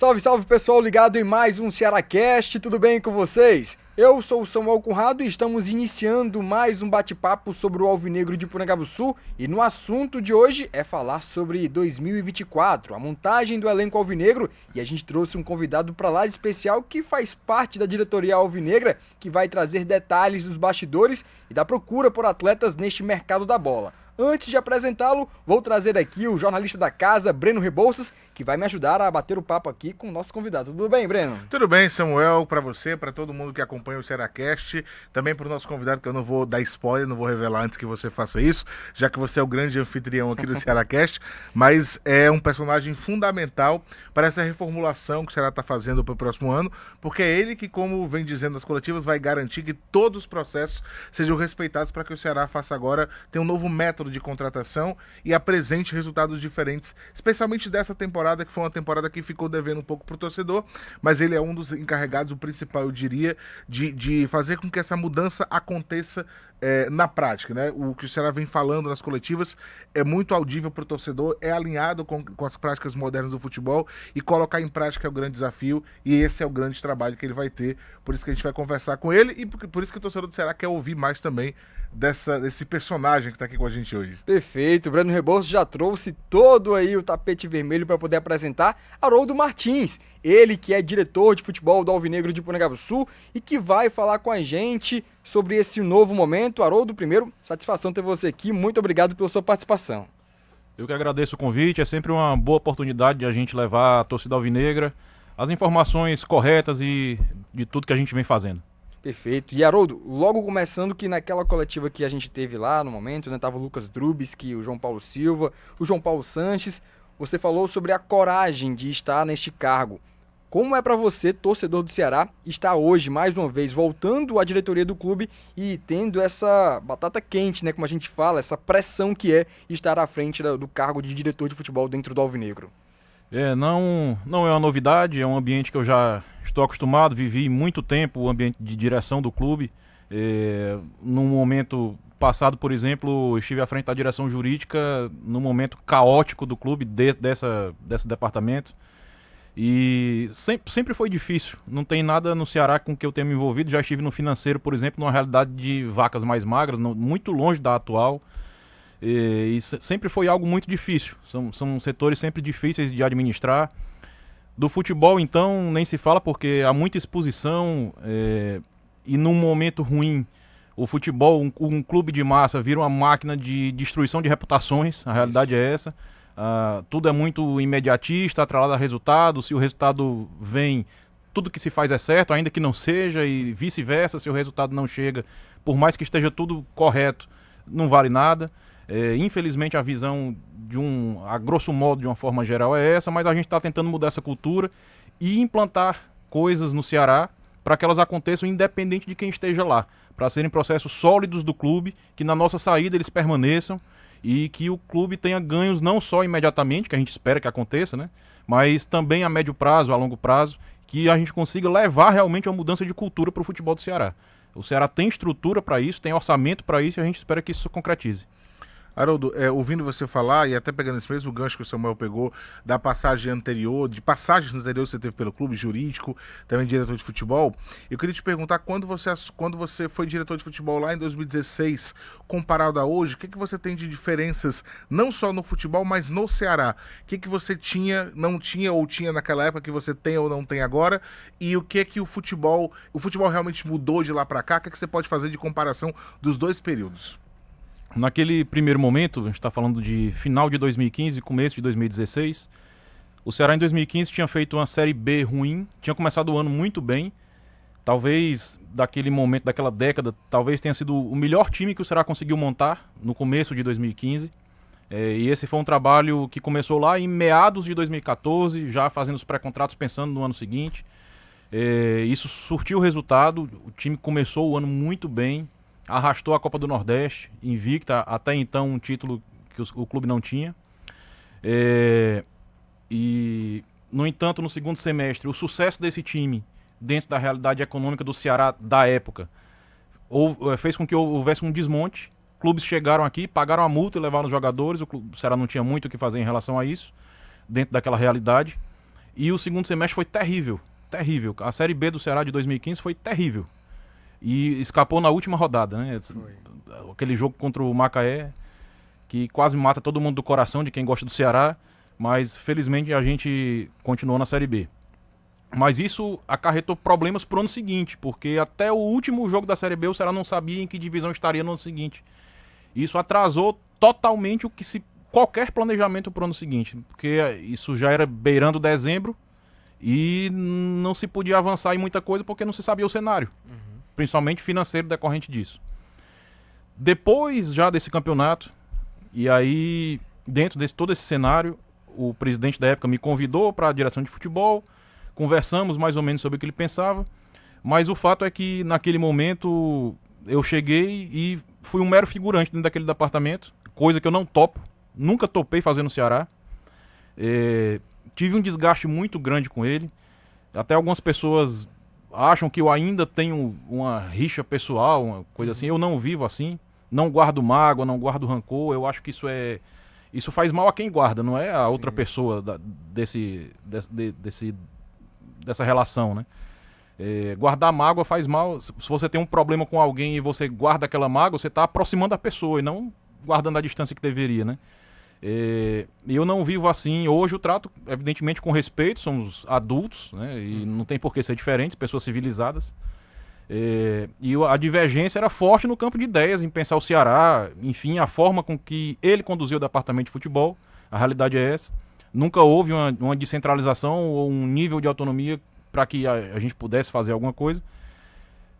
Salve, salve pessoal ligado em mais um CearáCast, tudo bem com vocês? Eu sou o Samuel Conrado e estamos iniciando mais um bate-papo sobre o Alvinegro de Porangabuçu e no assunto de hoje é falar sobre 2024, a montagem do elenco alvinegro, e a gente trouxe um convidado para lá de especial que faz parte da diretoria alvinegra, que vai trazer detalhes dos bastidores e da procura por atletas neste mercado da bola. Antes de apresentá-lo, vou trazer aqui o jornalista da casa, Breno Rebouças, que vai me ajudar a bater o papo aqui com o nosso convidado. Tudo bem, Breno? Tudo bem, Samuel, para você, para todo mundo que acompanha o CearáCast, também para o nosso convidado, que eu não vou dar spoiler, não vou revelar antes que você faça isso, já que você é o grande anfitrião aqui do CearáCast, mas é um personagem fundamental para essa reformulação que o Ceará está fazendo para o próximo ano, porque é ele que, como vem dizendo nas coletivas, vai garantir que todos os processos sejam respeitados para que o Ceará faça agora, tenha um novo método de contratação e apresente resultados diferentes, especialmente dessa temporada, que foi uma temporada que ficou devendo um pouco para o torcedor, mas ele é um dos encarregados, o principal, eu diria, de fazer com que essa mudança aconteça na prática, né? O que o Ceará vem falando nas coletivas é muito audível para o torcedor, é alinhado com as práticas modernas do futebol, e colocar em prática é o grande desafio, e esse é o grande trabalho que ele vai ter. Por isso que a gente vai conversar com ele, e por isso que o torcedor do Ceará quer ouvir mais também desse personagem que está aqui com a gente hoje. Perfeito, o Breno Rebouças já trouxe todo aí o tapete vermelho para poder apresentar Haroldo Martins, ele que é diretor de futebol do Alvinegro de Porangabuçu e que vai falar com a gente sobre esse novo momento. Haroldo, primeiro, satisfação ter você aqui, muito obrigado pela sua participação. Eu que agradeço o convite, é sempre uma boa oportunidade de a gente levar a torcida alvinegra as informações corretas e de tudo que a gente vem fazendo. Perfeito. E Haroldo, logo começando que naquela coletiva que a gente teve lá no momento, né, tava o Lucas Drubski, o João Paulo Silva, o João Paulo Sanches, você falou sobre a coragem de estar neste cargo. Como é para você, torcedor do Ceará, estar hoje, mais uma vez, voltando à diretoria do clube e tendo essa batata quente, né, como a gente fala, essa pressão que é estar à frente do cargo de diretor de futebol dentro do Alvinegro? Não é uma novidade, é um ambiente que eu já estou acostumado, vivi muito tempo o ambiente de direção do clube. Num momento passado, por exemplo, eu estive à frente da direção jurídica num momento caótico do clube, desse departamento. E sempre foi difícil, não tem nada no Ceará com que eu tenha me envolvido. Já estive no financeiro, por exemplo, numa realidade de vacas mais magras, muito longe da atual. E sempre foi algo muito difícil, são setores sempre difíceis de administrar. Do futebol, então, nem se fala, porque há muita exposição, e num momento ruim, o futebol, um clube de massa, vira uma máquina de destruição de reputações. A realidade é essa. Tudo é muito imediatista, atrelado a resultado. Se o resultado vem, tudo que se faz é certo, ainda que não seja, e vice-versa. Se o resultado não chega, por mais que esteja tudo correto, não vale nada. Infelizmente a visão a grosso modo, de uma forma geral, é essa, mas a gente está tentando mudar essa cultura e implantar coisas no Ceará para que elas aconteçam independente de quem esteja lá, para serem processos sólidos do clube, que na nossa saída eles permaneçam e que o clube tenha ganhos não só imediatamente, que a gente espera que aconteça, né, mas também a médio prazo, a longo prazo, que a gente consiga levar realmente uma mudança de cultura para o futebol do Ceará. O Ceará tem estrutura para isso, tem orçamento para isso, e a gente espera que isso se concretize. Haroldo, ouvindo você falar, e até pegando esse mesmo gancho que o Samuel pegou, da passagem anterior, de passagens anteriores que você teve pelo clube jurídico, também diretor de futebol, eu queria te perguntar, quando você foi diretor de futebol lá em 2016, comparado a hoje, o que você tem de diferenças, não só no futebol, mas no Ceará? O que você não tinha ou tinha naquela época, que você tem ou não tem agora, e o que o futebol realmente mudou de lá para cá? O que você pode fazer de comparação dos dois períodos? Naquele primeiro momento, a gente está falando de final de 2015 e começo de 2016, o Ceará em 2015 tinha feito uma Série B ruim, tinha começado o ano muito bem, talvez daquele momento, daquela década, talvez tenha sido o melhor time que o Ceará conseguiu montar no começo de 2015, e esse foi um trabalho que começou lá em meados de 2014, já fazendo os pré-contratos pensando no ano seguinte. Isso surtiu resultado, o time começou o ano muito bem, arrastou a Copa do Nordeste, invicta, até então um título que o clube não tinha. E, no entanto, no segundo semestre, o sucesso desse time, dentro da realidade econômica do Ceará da época, fez com que houvesse um desmonte. Clubes chegaram aqui, pagaram a multa e levaram os jogadores. O Ceará não tinha muito o que fazer em relação a isso, dentro daquela realidade. E o segundo semestre foi terrível, terrível. A Série B do Ceará de 2015 foi terrível. E escapou na última rodada, né? Aquele jogo contra o Macaé, que quase mata todo mundo do coração de quem gosta do Ceará, mas felizmente a gente continuou na Série B. Mas isso acarretou problemas pro ano seguinte, porque até o último jogo da Série B o Ceará não sabia em que divisão estaria no ano seguinte. Isso atrasou totalmente qualquer planejamento pro ano seguinte, porque isso já era beirando dezembro e não se podia avançar em muita coisa porque não se sabia o cenário, principalmente financeiro decorrente disso. Depois já desse campeonato, e aí dentro de todo esse cenário, o presidente da época me convidou para a direção de futebol, conversamos mais ou menos sobre o que ele pensava, mas o fato é que naquele momento eu cheguei e fui um mero figurante dentro daquele departamento, coisa que eu não topo, nunca topei fazer no Ceará. Tive um desgaste muito grande com ele, até algumas pessoas acham que eu ainda tenho uma rixa pessoal, uma coisa assim, eu não vivo assim, não guardo mágoa, não guardo rancor, eu acho que isso faz mal a quem guarda, não é a outra pessoa dessa relação, né? Guardar mágoa faz mal. Se você tem um problema com alguém e você guarda aquela mágoa, você está aproximando a pessoa e não guardando a distância que deveria, né? Eu não vivo assim. Hoje eu trato, evidentemente, com respeito, somos adultos, né? E não tem por que ser diferente, pessoas civilizadas. E a divergência era forte no campo de ideias, em pensar o Ceará, enfim, a forma com que ele conduziu o departamento de futebol, a realidade é essa. Nunca houve uma descentralização ou um nível de autonomia para que a gente pudesse fazer alguma coisa.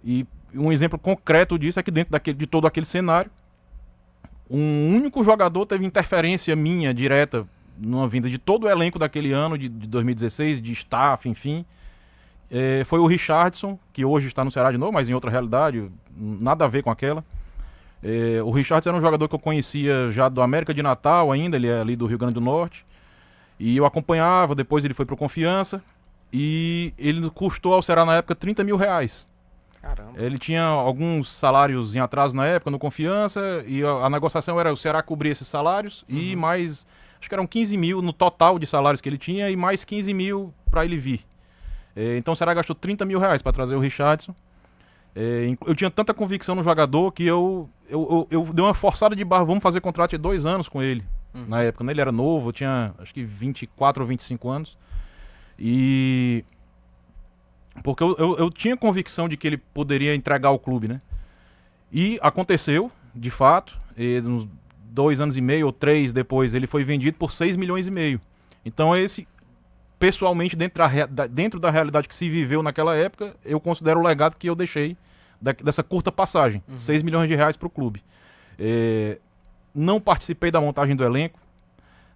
E um exemplo concreto disso é que dentro de todo aquele cenário, um único jogador teve interferência minha direta numa vinda de todo o elenco daquele ano, de 2016, de staff, enfim. Foi o Richardson, que hoje está no Ceará de novo, mas em outra realidade, nada a ver com aquela. O Richardson era um jogador que eu conhecia já do América de Natal ainda, ele é ali do Rio Grande do Norte. E eu acompanhava, depois ele foi pro Confiança. E ele custou ao Ceará na época 30 mil reais. Caramba. Ele tinha alguns salários em atraso na época, no Confiança. E a negociação era o Ceará cobrir esses salários. E mais, acho que eram 15 mil no total de salários que ele tinha. E mais 15 mil para ele vir. Então o Ceará gastou 30 mil reais para trazer o Richardson. Eu tinha tanta convicção no jogador que eu dei uma forçada de barra. Vamos fazer contrato de 2 anos com ele. Na época, né? Ele era novo, eu tinha acho que 24 ou 25 anos. Porque eu tinha convicção de que ele poderia entregar ao clube, né? E aconteceu, de fato, uns 2 anos e meio ou 3 depois, ele foi vendido por 6 milhões e meio. Então pessoalmente, dentro da realidade que se viveu naquela época, eu considero o legado que eu deixei dessa curta passagem, 6 milhões de reais para o clube. Não participei da montagem do elenco,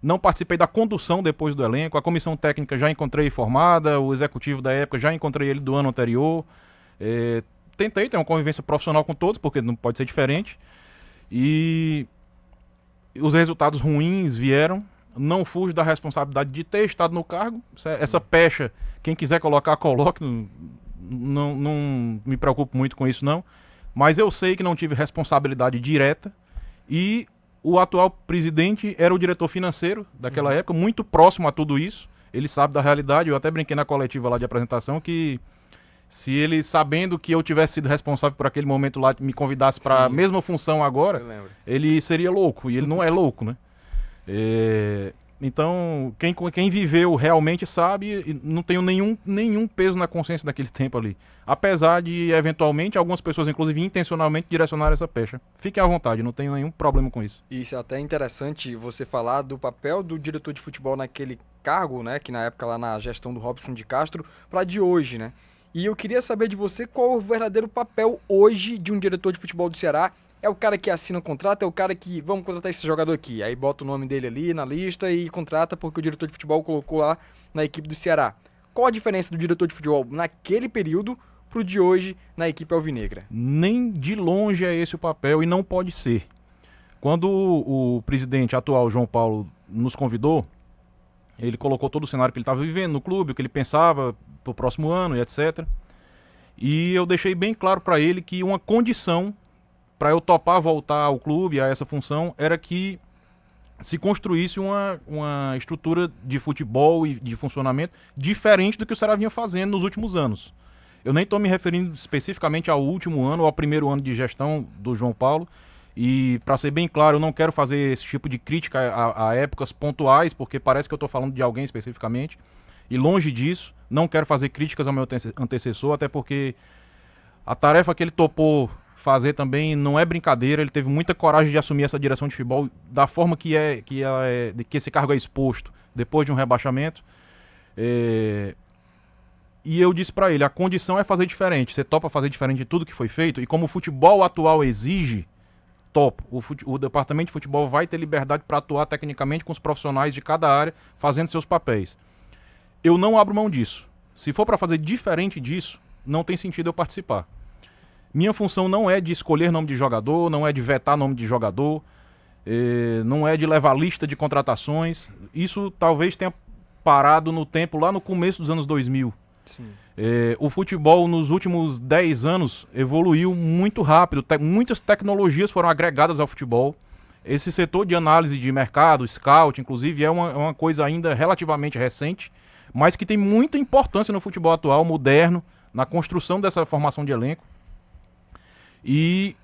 não participei da condução depois do elenco, a comissão técnica já encontrei formada, o executivo da época já encontrei ele do ano anterior. Tentei ter uma convivência profissional com todos, porque não pode ser diferente. E os resultados ruins vieram, não fujo da responsabilidade de ter estado no cargo. Essa pecha, quem quiser colocar, coloque, não me preocupo muito com isso não. Mas eu sei que não tive responsabilidade direta e o atual presidente era o diretor financeiro daquela época, muito próximo a tudo isso. Ele sabe da realidade. Eu até brinquei na coletiva lá de apresentação que se ele, sabendo que eu tivesse sido responsável por aquele momento lá, me convidasse para a mesma função agora, ele seria louco. E ele não é louco, né? Então, quem viveu realmente sabe, e não tenho nenhum peso na consciência daquele tempo ali. Apesar de, eventualmente, algumas pessoas, inclusive intencionalmente, direcionar essa pecha. Fiquem à vontade, não tenho nenhum problema com isso. Isso é até interessante você falar do papel do diretor de futebol naquele cargo, né, que na época lá na gestão do Robson de Castro, para de hoje, né? E eu queria saber de você qual é o verdadeiro papel hoje de um diretor de futebol do Ceará. É o cara que assina o contrato, é o cara que, vamos contratar esse jogador aqui. Aí bota o nome dele ali na lista e contrata porque o diretor de futebol colocou lá na equipe do Ceará. Qual a diferença do diretor de futebol naquele período pro de hoje na equipe alvinegra? Nem de longe é esse o papel e não pode ser. Quando o presidente atual, João Paulo, nos convidou, ele colocou todo o cenário que ele estava vivendo no clube, o que ele pensava pro próximo ano e etc. E eu deixei bem claro para ele que uma condição para eu topar voltar ao clube, a essa função, era que se construísse uma estrutura de futebol e de funcionamento diferente do que o Ceará vinha fazendo nos últimos anos. Eu nem estou me referindo especificamente ao último ano ou ao primeiro ano de gestão do João Paulo. E, para ser bem claro, eu não quero fazer esse tipo de crítica a épocas pontuais, porque parece que eu estou falando de alguém especificamente. E longe disso, não quero fazer críticas ao meu antecessor, até porque a tarefa que ele topou fazer também não é brincadeira. Ele teve muita coragem de assumir essa direção de futebol da forma que esse cargo é exposto depois de um rebaixamento. E eu disse para ele, a condição é fazer diferente. Você topa fazer diferente de tudo que foi feito, e como o futebol atual exige, topo. O departamento de futebol vai ter liberdade para atuar tecnicamente com os profissionais de cada área, fazendo seus papéis. Eu não abro mão disso. Se for para fazer diferente disso, não tem sentido eu participar. Minha função não é de escolher nome de jogador, não é de vetar nome de jogador, não é de levar lista de contratações. Isso talvez tenha parado no tempo, lá no começo dos anos 2000. Sim. O futebol nos últimos 10 anos evoluiu muito rápido, muitas tecnologias foram agregadas ao futebol. Esse setor de análise de mercado, scout, inclusive, é uma coisa ainda relativamente recente, mas que tem muita importância no futebol atual, moderno, na construção dessa formação de elenco. E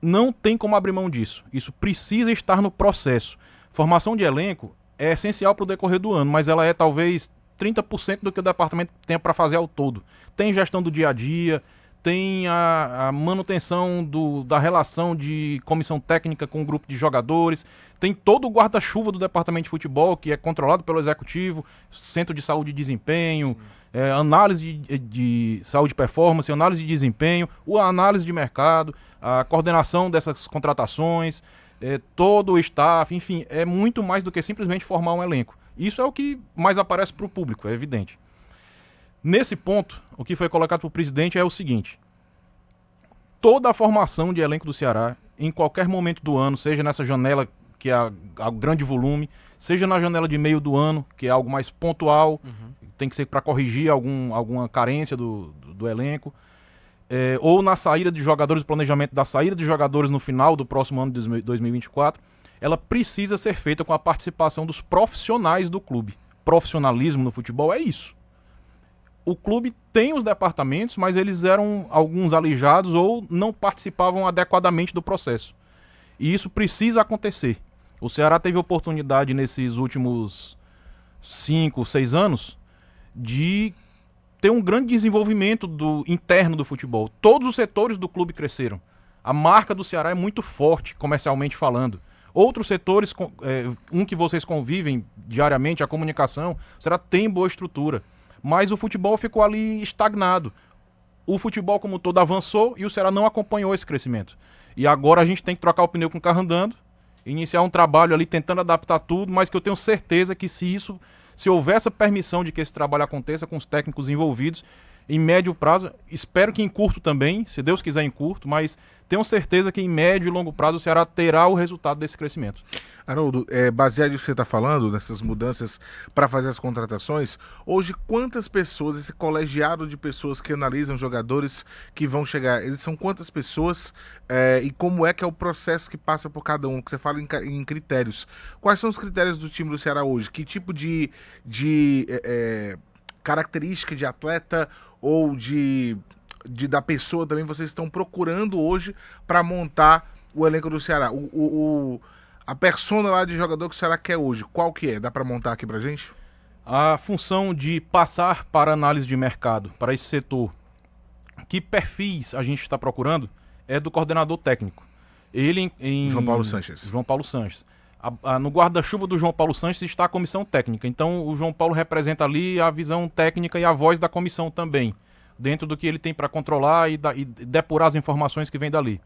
não tem como abrir mão disso. Isso precisa estar no processo. Formação de elenco é essencial para o decorrer do ano, mas ela é talvez 30% do que o departamento tem para fazer ao todo. Tem gestão do dia a dia, tem a manutenção da relação de comissão técnica com o grupo de jogadores, tem todo o guarda-chuva do departamento de futebol, que é controlado pelo executivo, centro de saúde e desempenho, análise de saúde e performance, análise de desempenho, a análise de mercado, a coordenação dessas contratações, todo o staff, enfim, é muito mais do que simplesmente formar um elenco. Isso é o que mais aparece para o público, é evidente. Nesse ponto, o que foi colocado para o presidente é o seguinte: toda a formação de elenco do Ceará, em qualquer momento do ano, seja nessa janela, que é a grande volume, seja na janela de meio do ano, que é algo mais pontual, tem que ser para corrigir alguma carência do elenco, ou na saída de jogadores, o planejamento da saída de jogadores no final do próximo ano de 2024, ela precisa ser feita com a participação dos profissionais do clube. Profissionalismo no futebol é isso. O clube tem os departamentos, mas eles eram alguns alijados ou não participavam adequadamente do processo. E isso precisa acontecer. O Ceará teve oportunidade nesses últimos 5, 6 anos de ter um grande desenvolvimento interno do futebol. Todos os setores do clube cresceram. A marca do Ceará é muito forte, comercialmente falando. Outros setores, que vocês convivem diariamente, a comunicação, o Ceará tem boa estrutura. Mas o futebol ficou ali estagnado. O futebol como um todo avançou e o Ceará não acompanhou esse crescimento. E agora a gente tem que trocar o pneu com o carro andando, iniciar um trabalho ali tentando adaptar tudo, mas que eu tenho certeza que se houver essa permissão de que esse trabalho aconteça com os técnicos envolvidos, em médio prazo, espero que em curto também, se Deus quiser em curto, mas tenho certeza que em médio e longo prazo o Ceará terá o resultado desse crescimento. Haroldo, baseado no que você está falando, nessas mudanças para fazer as contratações, hoje quantas pessoas, esse colegiado de pessoas que analisam jogadores que vão chegar, eles são quantas pessoas e como é que é o processo que passa por cada um? Que você fala em critérios. Quais são os critérios do time do Ceará hoje? Que tipo de característica de atleta ou da pessoa também vocês estão procurando hoje para montar o elenco do Ceará? A persona lá de jogador que o Ceará quer hoje, qual que é? Dá para montar aqui pra gente? A função de passar para análise de mercado, para esse setor, que perfis a gente está procurando, é do coordenador técnico. Ele João Paulo Sanches. João Paulo Sanches. No guarda-chuva do João Paulo Sanches está a comissão técnica. Então o João Paulo representa ali a visão técnica e a voz da comissão também, dentro do que ele tem para controlar e depurar as informações que vêm dali.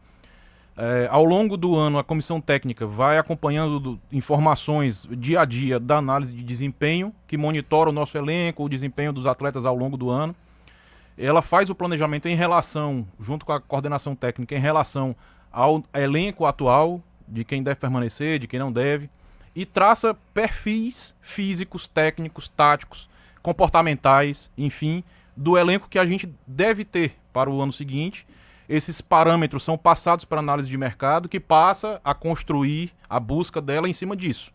Ao longo do ano, a comissão técnica vai acompanhando informações dia a dia da análise de desempenho, que monitora o nosso elenco, o desempenho dos atletas ao longo do ano. Ela faz o planejamento em relação, junto com a coordenação técnica, em relação ao elenco atual, de quem deve permanecer, de quem não deve, e traça perfis físicos, técnicos, táticos, comportamentais, enfim, do elenco que a gente deve ter para o ano seguinte. Esses parâmetros são passados para análise de mercado, que passa a construir a busca dela em cima disso.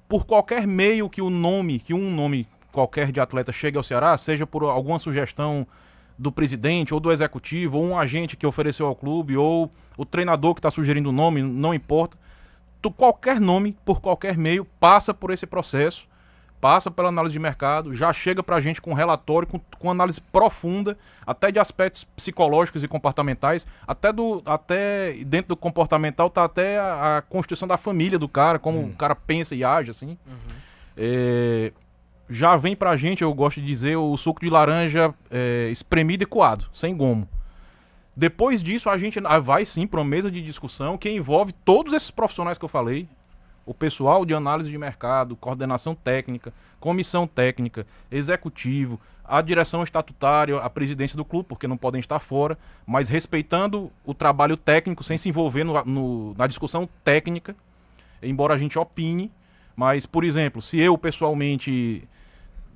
Por qualquer meio que um nome qualquer de atleta chegue ao Ceará, seja por alguma sugestão do presidente ou do executivo, ou um agente que ofereceu ao clube, ou o treinador que está sugerindo o nome, não importa. Qualquer nome, por qualquer meio, passa por esse processo, passa pela análise de mercado, já chega para a gente com um relatório, com análise profunda, até de aspectos psicológicos e comportamentais, até dentro do comportamental está até a constituição da família do cara, como o cara pensa e age, assim. Já vem pra gente, eu gosto de dizer, o suco de laranja espremido e coado, sem gomo. Depois disso, a gente vai sim para uma mesa de discussão que envolve todos esses profissionais que eu falei, o pessoal de análise de mercado, coordenação técnica, comissão técnica, executivo, a direção estatutária, a presidência do clube, porque não podem estar fora, mas respeitando o trabalho técnico, sem se envolver na discussão técnica, embora a gente opine. Mas, por exemplo, se eu pessoalmente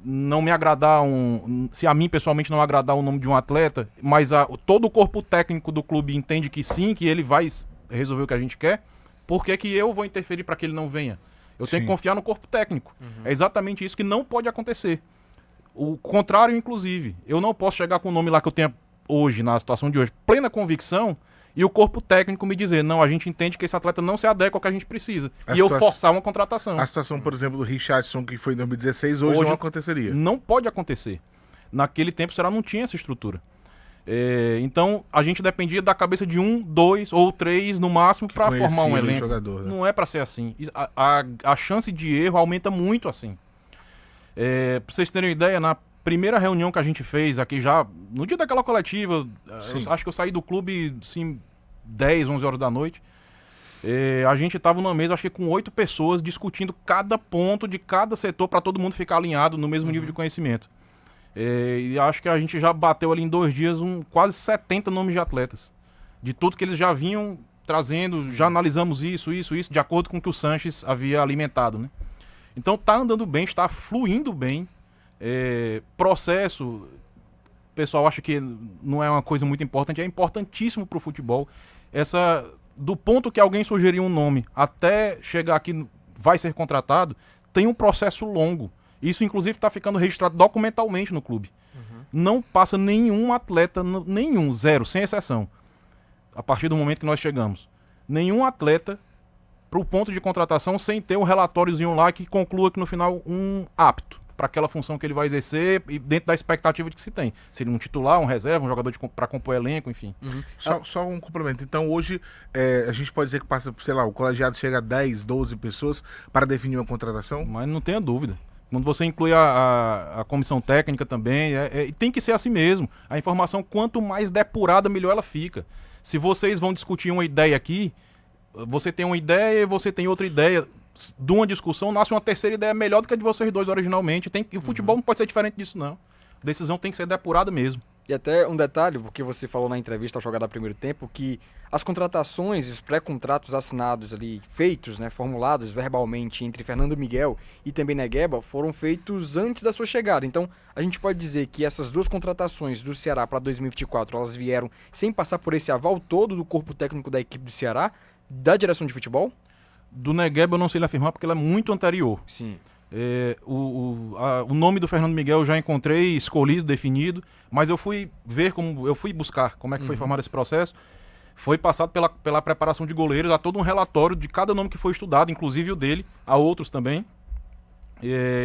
não me agradar se a mim pessoalmente não agradar o nome de um atleta, mas todo o corpo técnico do clube entende que sim, que ele vai resolver o que a gente quer, por que que eu vou interferir para que ele não venha? Eu tenho que confiar no corpo técnico. É exatamente isso que não pode acontecer. O contrário, inclusive. Eu não posso chegar com o nome lá que eu tenho hoje, na situação de hoje, plena convicção, e o corpo técnico me dizer, não, a gente entende que esse atleta não se adequa ao que a gente precisa. Eu forçar uma contratação. A situação, por exemplo, do Richardson, que foi em 2016, hoje não aconteceria. Não pode acontecer. Naquele tempo, o Ceará não tinha essa estrutura. Então, a gente dependia da cabeça de 1, 2 ou 3 no máximo para formar um elenco. Jogador, né? Não é para ser assim. A chance de erro aumenta muito assim. Para vocês terem uma ideia, na primeira reunião que a gente fez aqui já, no dia daquela coletiva, acho que eu saí do clube, assim, 10, 11 horas da noite. A gente estava numa mesa, acho que com 8 pessoas, discutindo cada ponto de cada setor para todo mundo ficar alinhado no mesmo nível de conhecimento. E acho que a gente já bateu ali em 2 dias quase 70 nomes de atletas. De tudo que eles já vinham trazendo, já analisamos isso, de acordo com o que o Sanches havia alimentado, né? Então tá andando bem, está fluindo bem. Processo, o pessoal acha que não é uma coisa muito importante, é importantíssimo para o futebol. Do ponto que alguém sugeriu um nome até chegar aqui, vai ser contratado, tem um processo longo. Isso inclusive está ficando registrado documentalmente no clube. Não passa nenhum atleta, nenhum, zero, sem exceção, a partir do momento que nós chegamos. Nenhum atleta para o ponto de contratação sem ter um relatóriozinho lá que conclua que no final apto para aquela função que ele vai exercer e dentro da expectativa de que se tem. Seria um titular, um reserva, um jogador para compor elenco, enfim. Só um complemento. Então hoje a gente pode dizer que passa, sei lá, o colegiado chega a 10, 12 pessoas para definir uma contratação? Mas não tenha dúvida. Quando você inclui a comissão técnica também, tem que ser assim mesmo. A informação, quanto mais depurada, melhor ela fica. Se vocês vão discutir uma ideia aqui, você tem uma ideia e você tem outra ideia. De uma discussão, nasce uma terceira ideia melhor do que a de vocês dois originalmente. O futebol não pode ser diferente disso, não. A decisão tem que ser depurada mesmo. E até um detalhe, porque você falou na entrevista ao Jogada Primeiro Tempo, que as contratações e os pré-contratos assinados ali, feitos, né, formulados verbalmente entre Fernando Miguel e também Negueba, foram feitos antes da sua chegada. Então, a gente pode dizer que essas 2 contratações do Ceará para 2024, elas vieram sem passar por esse aval todo do corpo técnico da equipe do Ceará, da direção de futebol? Do Negueba eu não sei lhe afirmar porque ela é muito anterior. Sim. O nome do Fernando Miguel eu já encontrei, escolhido, definido, mas eu fui buscar como é que foi formado esse processo. Foi passado pela preparação de goleiros, há todo um relatório de cada nome que foi estudado, inclusive o dele, há outros também.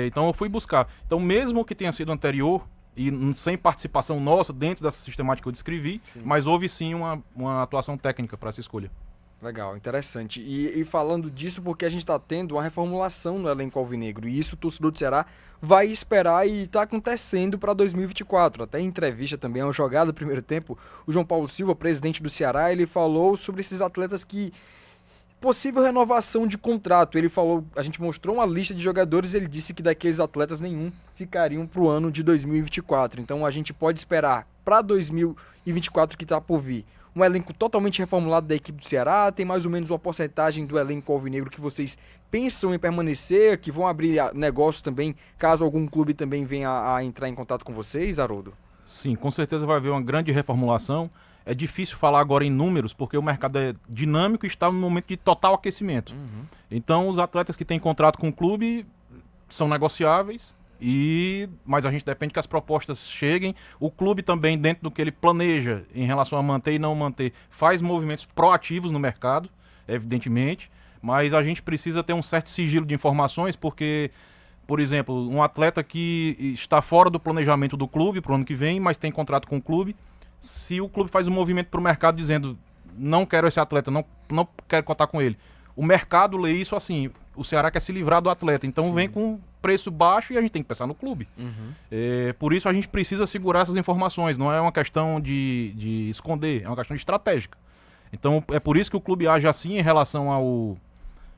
Então eu fui buscar. Então mesmo que tenha sido anterior e sem participação nossa dentro dessa sistemática que eu descrevi, mas houve sim uma atuação técnica para essa escolha. Legal, interessante. E falando disso, porque a gente está tendo uma reformulação no elenco alvinegro, e isso o torcedor do Ceará vai esperar e está acontecendo para 2024. Até em entrevista também, ao Jogada Primeiro Tempo, o João Paulo Silva, presidente do Ceará, ele falou sobre esses atletas que... possível renovação de contrato. Ele falou, a gente mostrou uma lista de jogadores, ele disse que daqueles atletas nenhum ficariam para o ano de 2024. Então a gente pode esperar para 2024 que está por vir um elenco totalmente reformulado da equipe do Ceará. Tem mais ou menos uma porcentagem do elenco alvinegro que vocês pensam em permanecer, que vão abrir negócios também, caso algum clube também venha a entrar em contato com vocês, Haroldo? Sim, com certeza vai haver uma grande reformulação. É difícil falar agora em números, porque o mercado é dinâmico e está no momento de total aquecimento. Então, os atletas que têm contrato com o clube são negociáveis, mas a gente depende que as propostas cheguem. O clube também, dentro do que ele planeja em relação a manter e não manter, faz movimentos proativos no mercado, evidentemente, mas a gente precisa ter um certo sigilo de informações, porque, por exemplo, um atleta que está fora do planejamento do clube para o ano que vem, mas tem contrato com o clube, se o clube faz um movimento para o mercado dizendo não quero esse atleta, não quero contar com ele, o mercado lê isso assim, o Ceará quer se livrar do atleta, então Sim. vem com preço baixo e a gente tem que pensar no clube. Por isso a gente precisa segurar essas informações, não é uma questão de esconder, é uma questão estratégica. Então é por isso que o clube age assim em relação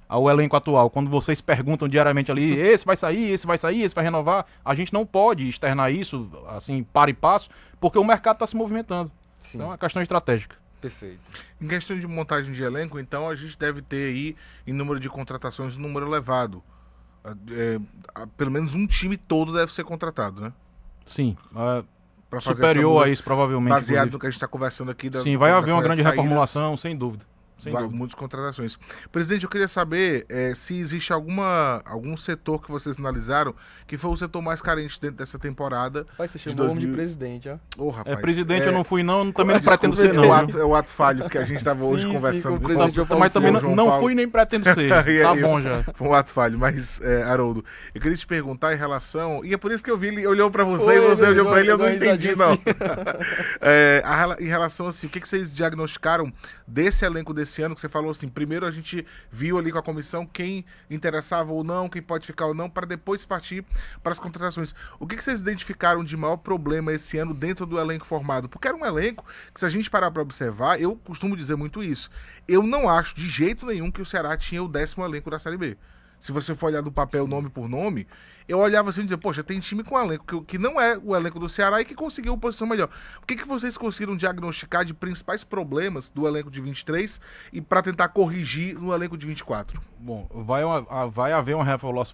ao elenco atual. Quando vocês perguntam diariamente ali, esse vai sair, esse vai renovar, a gente não pode externar isso, assim, para e passo, porque o mercado está se movimentando. Sim, Então é uma questão estratégica. perfeito. Em questão de montagem de elenco, então, a gente deve ter aí, em número de contratações, um número elevado. Pelo menos um time todo deve ser contratado, né? Sim, Pra fazer essa superior a mudança, isso provavelmente. baseado inclusive. no que a gente está conversando aqui. Sim, vai haver uma coleta de grande saídas. reformulação, sem dúvida. Sem dúvida. Muitas contratações. Presidente, eu queria saber se existe algum setor que vocês analisaram que foi o setor mais carente dentro dessa temporada. Vai, você de chamou o homem de 2000. presidente, ó. Ô, rapaz, Presidente, eu não fui não, também não desculpa, pretendo ser é não. o viu? ato, é o ato falho, porque a gente estava hoje Sim, sim, conversando. com o presidente João Paulo Mas também João não Paulo. fui nem pretendo ser. E Tá aí, bom já. Foi um ato falho, mas, Haroldo, eu queria te perguntar em relação. E é por isso que eu vi, ele olhou para você Oi, e você ele olhou para ele e eu não deu uma entendi, risadinha não. assim. Em relação assim, o que vocês diagnosticaram desse elenco desse ano? Que você falou assim, primeiro a gente viu ali com a comissão quem interessava ou não, quem pode ficar ou não, para depois partir para as contratações. O que vocês identificaram de maior problema esse ano dentro do elenco formado? Porque era um elenco que, se a gente parar para observar, eu costumo dizer muito isso. Eu não acho de jeito nenhum que o Ceará tinha o 10º elenco da Série B. Se você for olhar do papel nome por nome, eu olhava assim e dizia, poxa, tem time com elenco que não é o elenco do Ceará e que conseguiu uma posição melhor. O que vocês conseguiram diagnosticar de principais problemas do elenco de 23 e para tentar corrigir no elenco de 24? Bom, vai haver uma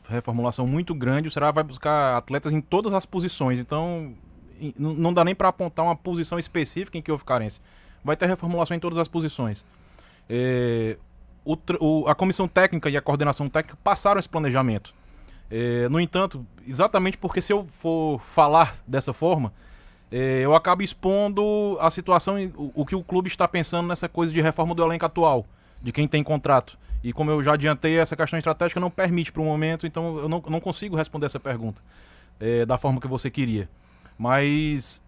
reformulação muito grande, o Ceará vai buscar atletas em todas as posições, então não dá nem para apontar uma posição específica em que houve carência. Vai ter reformulação em todas as posições. A comissão técnica e a coordenação técnica passaram esse planejamento. No entanto, exatamente porque se eu for falar dessa forma, eu acabo expondo a situação, o que o clube está pensando nessa coisa de reforma do elenco atual, de quem tem contrato. E como eu já adiantei, essa questão estratégica não permite para o momento, então eu não consigo responder essa pergunta da forma que você queria. Mas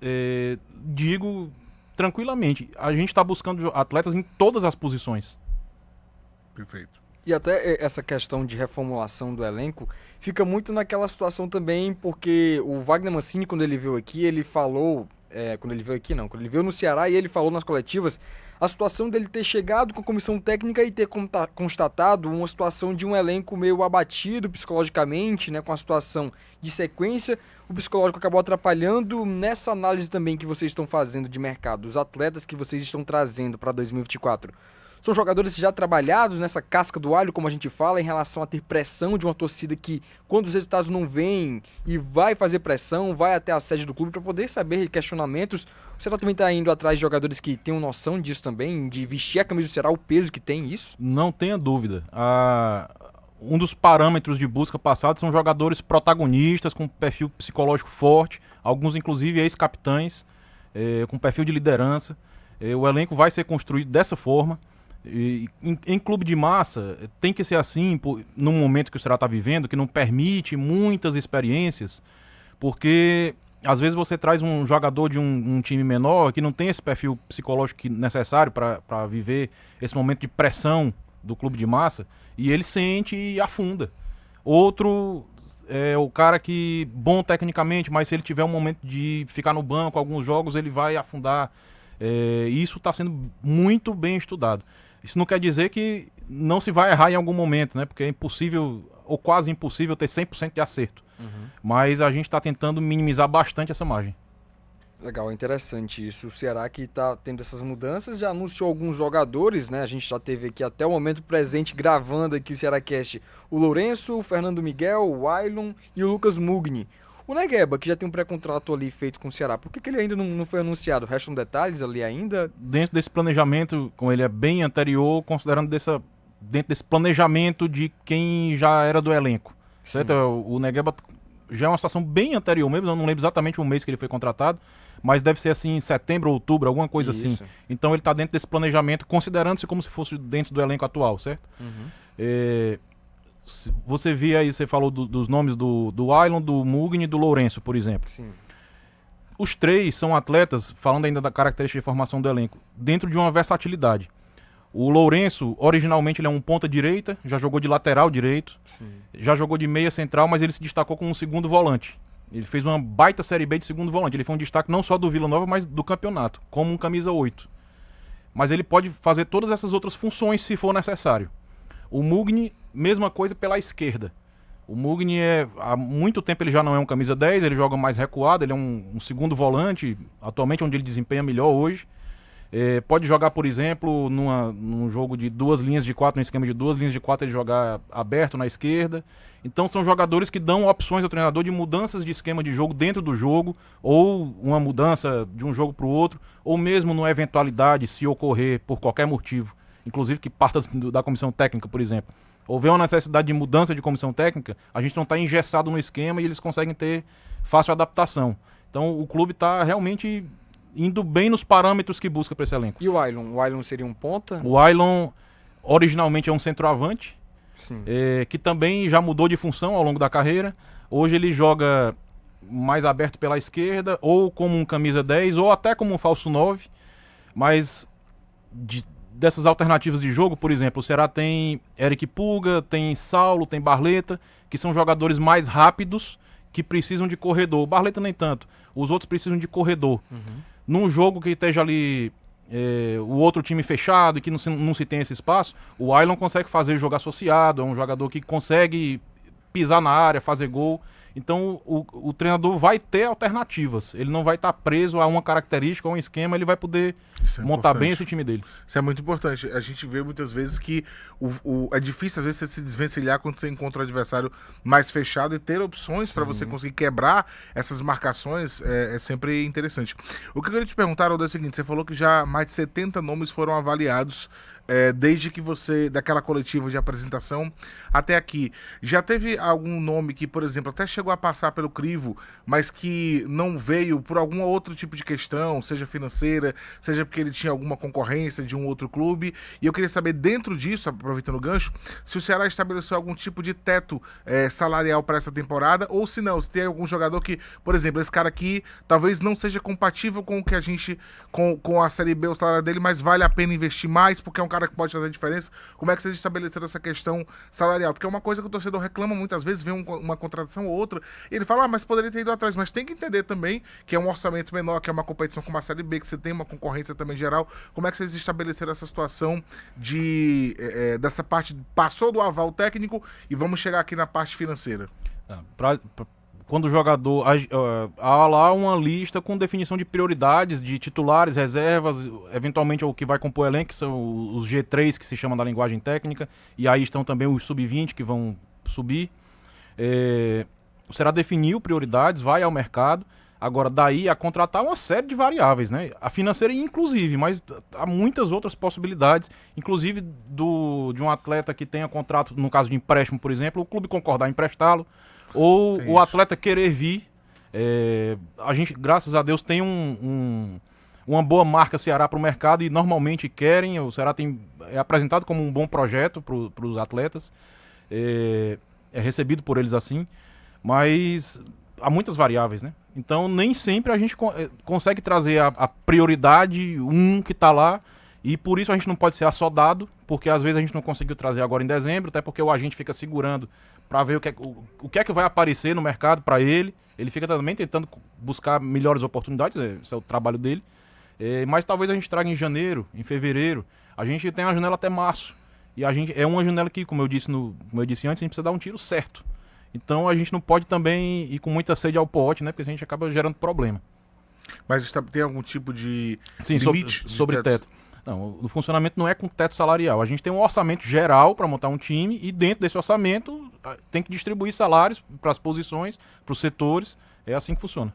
digo tranquilamente, a gente está buscando atletas em todas as posições. Perfeito. E até essa questão de reformulação do elenco fica muito naquela situação também, porque o Wagner Mancini, quando ele veio aqui, ele falou, quando ele veio no Ceará e ele falou nas coletivas, a situação dele ter chegado com a comissão técnica e ter constatado uma situação de um elenco meio abatido psicologicamente, né, com a situação de sequência, o psicológico acabou atrapalhando nessa análise também que vocês estão fazendo de mercado, os atletas que vocês estão trazendo para 2024. São jogadores já trabalhados nessa casca do alho, como a gente fala, em relação a ter pressão de uma torcida que, quando os resultados não vêm e vai fazer pressão, vai até a sede do clube para poder saber questionamentos. O Ceará também está indo atrás de jogadores que tenham noção disso também, de vestir a camisa do Ceará, o peso que tem isso? Não tenha dúvida. Um dos parâmetros de busca passados são jogadores protagonistas, com perfil psicológico forte, alguns inclusive ex-capitães, com perfil de liderança. O elenco vai ser construído dessa forma. Em clube de massa tem que ser assim, num momento que o Ceará está vivendo, que não permite muitas experiências, porque às vezes você traz um jogador de um time menor que não tem esse perfil psicológico necessário para viver esse momento de pressão do clube de massa, e ele sente e afunda. Outro é o cara que, bom tecnicamente, mas se ele tiver um momento de ficar no banco alguns jogos, ele vai afundar. Isso está sendo muito bem estudado. Isso não quer dizer que não se vai errar em algum momento, né? Porque é impossível, ou quase impossível, ter 100% de acerto. Mas a gente está tentando minimizar bastante essa margem. Legal, é interessante isso. O Ceará que está tendo essas mudanças já anunciou alguns jogadores, né? A gente já teve aqui até o momento presente, gravando aqui o Ceará Cast, o Lourenço, o Fernando Miguel, o Wailon e o Lucas Mugni. O Negueba, que já tem um pré-contrato ali feito com o Ceará, por que ele ainda não foi anunciado? Restam detalhes ali ainda? Dentro desse planejamento, como ele é bem anterior, considerando dentro desse planejamento de quem já era do elenco. Certo? O Negueba já é uma situação bem anterior mesmo, eu não lembro exatamente o mês que ele foi contratado, mas deve ser assim em setembro ou outubro, alguma coisa assim. Então ele está dentro desse planejamento, considerando-se como se fosse dentro do elenco atual, certo? Você via aí, você falou dos nomes do Ailon, do Mugni e do Lourenço, por exemplo. Sim. Os três são atletas, falando ainda da característica de formação do elenco, dentro de uma versatilidade. O Lourenço, originalmente, ele é um ponta direita, já jogou de lateral direito, já jogou de meia central, mas ele se destacou como um segundo volante. Ele fez uma baita Série B de segundo volante. Ele foi um destaque não só do Vila Nova, mas do campeonato, como um camisa 8. Mas ele pode fazer todas essas outras funções se for necessário. O Mugni, mesma coisa pela esquerda. O Mugni, há muito tempo ele já não é um camisa 10, ele joga mais recuado, ele é um segundo volante, atualmente onde ele desempenha melhor hoje. Pode jogar, por exemplo, num jogo de 2 linhas de 4, num esquema de 2 linhas de 4, ele jogar aberto na esquerda. Então são jogadores que dão opções ao treinador de mudanças de esquema de jogo dentro do jogo, ou uma mudança de um jogo para o outro, ou mesmo numa eventualidade, se ocorrer por qualquer motivo, inclusive que parta da comissão técnica, por exemplo. Houver uma necessidade de mudança de comissão técnica, a gente não está engessado no esquema e eles conseguem ter fácil adaptação. Então o clube está realmente indo bem nos parâmetros que busca para esse elenco. E o Ailon? O Ailon seria um ponta? O Ailon originalmente é um centroavante, que também já mudou de função ao longo da carreira. Hoje ele joga mais aberto pela esquerda, ou como um camisa 10, ou até como um falso 9. Mas dessas alternativas de jogo, por exemplo, o Ceará tem Eric Pulga, tem Saulo, tem Barleta, que são jogadores mais rápidos, que precisam de corredor. O Barleta nem tanto, os outros precisam de corredor. Num jogo que esteja ali o outro time fechado e que não se tem esse espaço, o Ailon consegue fazer jogo associado, é um jogador que consegue pisar na área, fazer gol. Então o treinador vai ter alternativas, ele não vai estar preso a uma característica, a um esquema, ele vai poder montar bem esse time dele. Isso é muito importante. A gente vê muitas vezes que é difícil às vezes você se desvencilhar quando você encontra o adversário mais fechado, e ter opções para você conseguir quebrar essas marcações é sempre interessante. O que eu queria te perguntar, Aldo, é o seguinte: você falou que já mais de 70 nomes foram avaliados desde que daquela coletiva de apresentação até aqui. Já teve algum nome que, por exemplo, até chegou a passar pelo crivo, mas que não veio por algum outro tipo de questão, seja financeira, seja porque ele tinha alguma concorrência de um outro clube? E eu queria saber, dentro disso, aproveitando o gancho, se o Ceará estabeleceu algum tipo de teto salarial para essa temporada, ou se não, se tem algum jogador que, por exemplo, esse cara aqui talvez não seja compatível com o que a gente, com a Série B, o salário dele, mas vale a pena investir mais, porque é um cara que pode fazer a diferença. Como é que vocês estabeleceram essa questão salarial? Porque é uma coisa que o torcedor reclama muitas vezes, vê uma contratação ou outra, e ele fala, mas poderia ter ido atrás. Mas tem que entender também que é um orçamento menor, que é uma competição como a Série B, que você tem uma concorrência também geral. Como é que vocês estabeleceram essa situação dessa parte, passou do aval técnico e vamos chegar aqui na parte financeira? Quando o jogador, há lá uma lista com definição de prioridades, de titulares, reservas, eventualmente o que vai compor o elenco, que são os G3, que se chama da linguagem técnica, e aí estão também os sub-20 que vão subir. O Ceará definiu prioridades, vai ao mercado, agora daí a contratar uma série de variáveis, né? A financeira inclusive, mas há muitas outras possibilidades, inclusive de um atleta que tenha contrato, no caso de empréstimo, por exemplo, o clube concordar em emprestá-lo, ou o atleta querer vir. A gente, graças a Deus, tem uma boa marca Ceará para o mercado, e normalmente querem. O Ceará é apresentado como um bom projeto para os atletas, é recebido por eles assim, mas há muitas variáveis, né? Então nem sempre a gente consegue trazer a prioridade que está lá, e por isso a gente não pode ser assodado, porque às vezes a gente não conseguiu trazer agora em dezembro, até porque o agente fica segurando para ver o que é que vai aparecer no mercado para ele. Ele fica também tentando buscar melhores oportunidades, esse é o trabalho dele. Mas talvez a gente traga em janeiro, em fevereiro. A gente tem a janela até março, e é uma janela que, como eu disse antes, a gente precisa dar um tiro certo. Então a gente não pode também ir com muita sede ao pote, né? Porque a gente acaba gerando problema. Mas tem algum tipo de limite sobre teto? Não, o funcionamento não é com teto salarial. A gente tem um orçamento geral para montar um time, e dentro desse orçamento tem que distribuir salários para as posições, para os setores. É assim que funciona.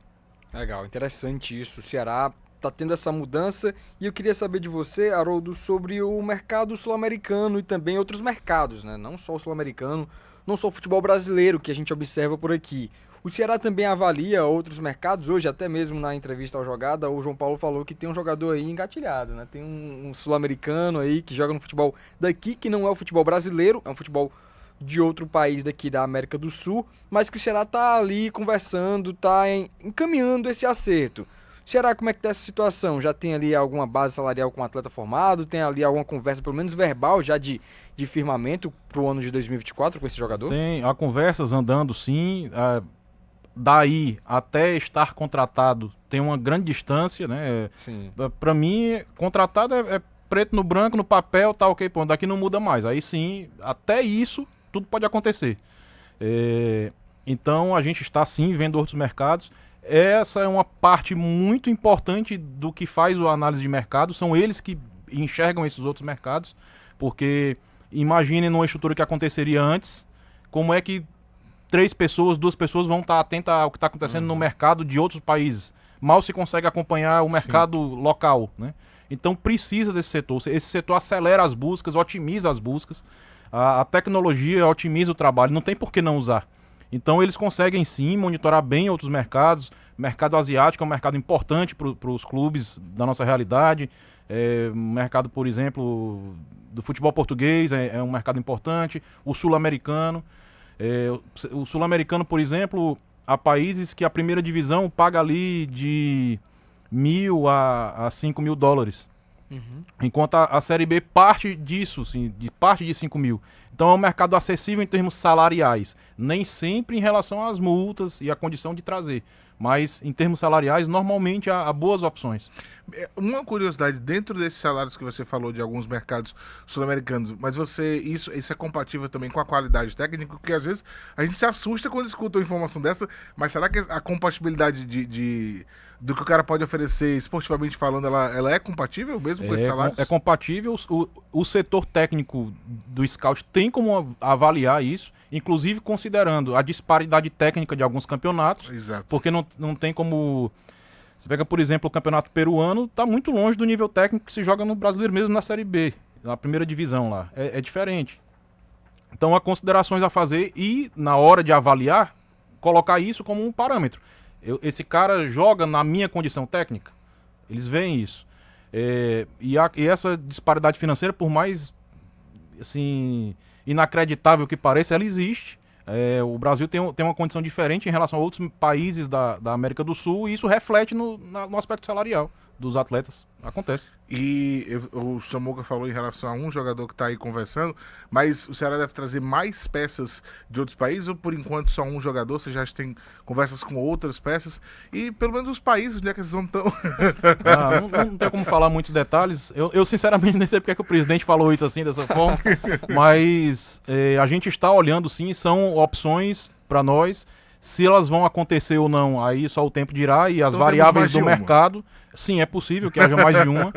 Legal, interessante isso. O Ceará está tendo essa mudança e eu queria saber de você, Haroldo, sobre o mercado sul-americano e também outros mercados, né? Não só o sul-americano, não só o futebol brasileiro que a gente observa por aqui. O Ceará também avalia outros mercados. Hoje, até mesmo na entrevista ao Jogada, o João Paulo falou que tem um jogador aí engatilhado, né? Tem um sul-americano aí que joga no futebol daqui, que não é o futebol brasileiro, é um futebol de outro país daqui da América do Sul, mas que o Ceará tá ali conversando, tá encaminhando esse acerto. O Ceará, como é que tá essa situação? Já tem ali alguma base salarial com o atleta formado? Tem ali alguma conversa, pelo menos verbal, já de firmamento pro ano de 2024 com esse jogador? Há conversas andando, sim. Daí até estar contratado tem uma grande distância, né? Sim. Para mim, contratado é preto no branco, no papel, tá ok, pô, daqui não muda mais. Aí sim, até isso, tudo pode acontecer. Então a gente está sim vendo outros mercados. Essa é uma parte muito importante do que faz a análise de mercado, são eles que enxergam esses outros mercados, porque imaginem numa estrutura que aconteceria antes, como é que 3 pessoas, 2 pessoas vão estar atentas ao que está acontecendo no mercado de outros países. Mal se consegue acompanhar o mercado local, né? Então precisa desse setor. Esse setor acelera as buscas, otimiza as buscas, a tecnologia otimiza o trabalho, não tem por que não usar. Então eles conseguem sim monitorar bem outros mercados. O mercado asiático é um mercado importante para os clubes da nossa realidade. O mercado, por exemplo, do futebol português é um mercado importante. O sul-americano. O sul-americano, por exemplo, há países que a primeira divisão paga ali de $1.000 a $5.000. Enquanto a Série B parte disso, sim, parte de 5 mil. Então é um mercado acessível em termos salariais. Nem sempre em relação às multas e à condição de trazer. Mas em termos salariais, normalmente há boas opções. Uma curiosidade, dentro desses salários que você falou de alguns mercados sul-americanos, mas isso é compatível também com a qualidade técnica, porque às vezes a gente se assusta quando escuta uma informação dessa, mas será que a compatibilidade do que o cara pode oferecer esportivamente falando, ela é compatível mesmo com esses salários? É compatível. O setor técnico do scout tem como avaliar isso, inclusive considerando a disparidade técnica de alguns campeonatos. Exato. Porque não tem como... Você pega, por exemplo, o campeonato peruano, está muito longe do nível técnico que se joga no brasileiro, mesmo na Série B, na primeira divisão lá. É diferente. Então há considerações a fazer e, na hora de avaliar, colocar isso como um parâmetro. Esse cara joga na minha condição técnica? Eles veem isso. E essa disparidade financeira, por mais assim, inacreditável que pareça, ela existe. O Brasil tem uma condição diferente em relação a outros países da América do Sul e isso reflete no aspecto salarial dos atletas. Acontece. E o Samuca falou em relação a um jogador que está aí conversando, mas o Ceará deve trazer mais peças de outros países ou por enquanto só um jogador? Você já tem conversas com outras peças? E pelo menos os países onde é que eles não estão? Não tem como falar muitos detalhes. Eu sinceramente nem sei porque é que o presidente falou isso assim, dessa forma, mas a gente está olhando sim, são opções para nós. Se elas vão acontecer ou não, aí só o tempo dirá, e as então, variáveis do mercado, sim, é possível que haja mais de uma,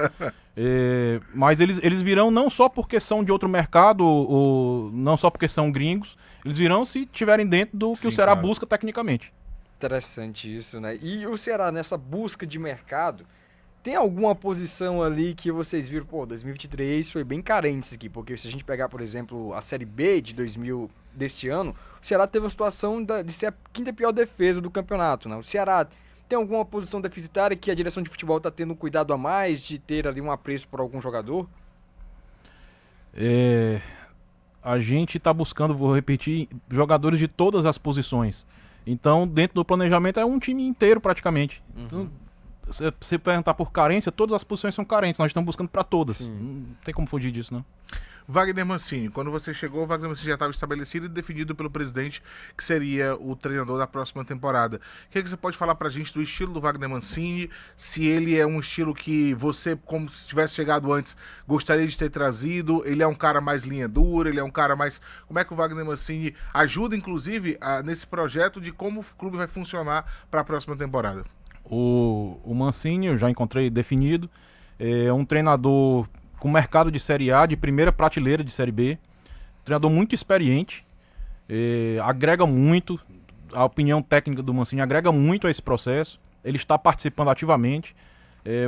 mas eles virão não só porque são de outro mercado, ou não só porque são gringos, eles virão se estiverem dentro do que o Ceará busca tecnicamente. Interessante isso, né? E o Ceará, nessa busca de mercado, tem alguma posição ali que vocês viram, 2023 foi bem carente isso aqui, porque se a gente pegar, por exemplo, a Série B de 2000 deste ano, o Ceará teve a situação de ser a 5ª pior defesa do campeonato, né? O Ceará tem alguma posição deficitária que a direção de futebol está tendo um cuidado a mais de ter ali um apreço por algum jogador? A gente está buscando, vou repetir, jogadores de todas as posições. Então, dentro do planejamento é um time inteiro praticamente. Então, se você perguntar por carência, todas as posições são carentes, nós estamos buscando para todas. Sim. Não tem como fugir disso, não. Wagner Mancini, quando você chegou, o Wagner Mancini já estava estabelecido e definido pelo presidente que seria o treinador da próxima temporada. O que você pode falar pra gente do estilo do Wagner Mancini? Se ele é um estilo que você, como se tivesse chegado antes, gostaria de ter trazido? Ele é um cara mais linha dura? Ele é um cara mais... Como é que o Wagner Mancini ajuda, inclusive, nesse projeto de como o clube vai funcionar para a próxima temporada? O Mancini, eu já encontrei definido, é um treinador com mercado de Série A, de primeira prateleira de Série B, treinador muito experiente, agrega muito, a opinião técnica do Mancini agrega muito a esse processo. Ele está participando ativamente.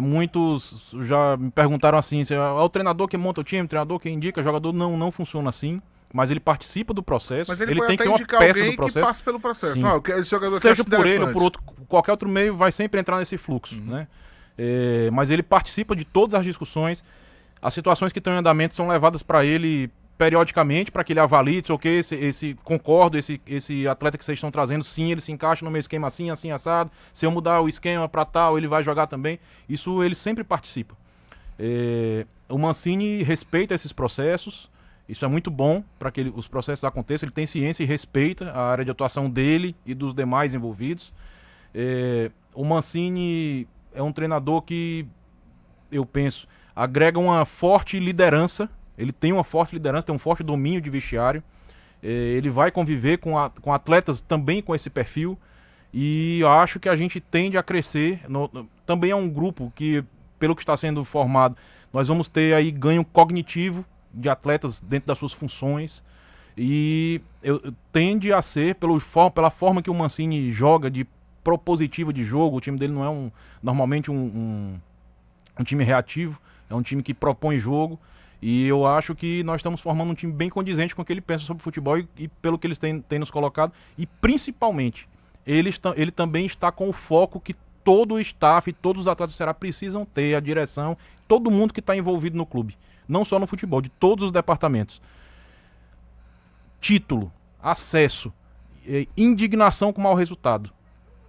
Muitos já me perguntaram assim, se é o treinador que monta o time, o treinador que indica, o jogador não funciona assim. Mas ele participa do processo, Mas ele pode tem que até ser uma indicar peça alguém do processo. que passe pelo processo. Sim. Não, esse jogador que Seja acha por ele ou interessante. por qualquer outro meio, vai sempre entrar nesse fluxo, né? Mas ele participa de todas as discussões. As situações que estão em andamento são levadas para ele periodicamente, para que ele avalie, se okay, concordo, esse atleta que vocês estão trazendo, sim, ele se encaixa no meu esquema assim, assim, assado. Se eu mudar o esquema para tal, ele vai jogar também. Isso ele sempre participa. O Mancini respeita esses processos. Isso é muito bom para que os processos aconteçam. Ele tem ciência e respeita a área de atuação dele e dos demais envolvidos. O Mancini é um treinador que, eu penso, agrega uma forte liderança. Ele tem uma forte liderança, tem um forte domínio de vestiário. Ele vai conviver com atletas também com esse perfil. E eu acho que a gente tende a crescer. Também é um grupo que, pelo que está sendo formado, nós vamos ter aí ganho cognitivo de atletas dentro das suas funções, e tende a ser, pela forma que o Mancini joga, de propositiva de jogo. O time dele não é normalmente um time reativo, é um time que propõe jogo, e eu acho que nós estamos formando um time bem condizente com o que ele pensa sobre futebol e pelo que eles têm nos colocado, e principalmente, ele também está com o foco que todo o staff, todos os atletas do Ceará precisam ter, a direção, todo mundo que está envolvido no clube. Não só no futebol, de todos os departamentos. Título, acesso, indignação com mau resultado.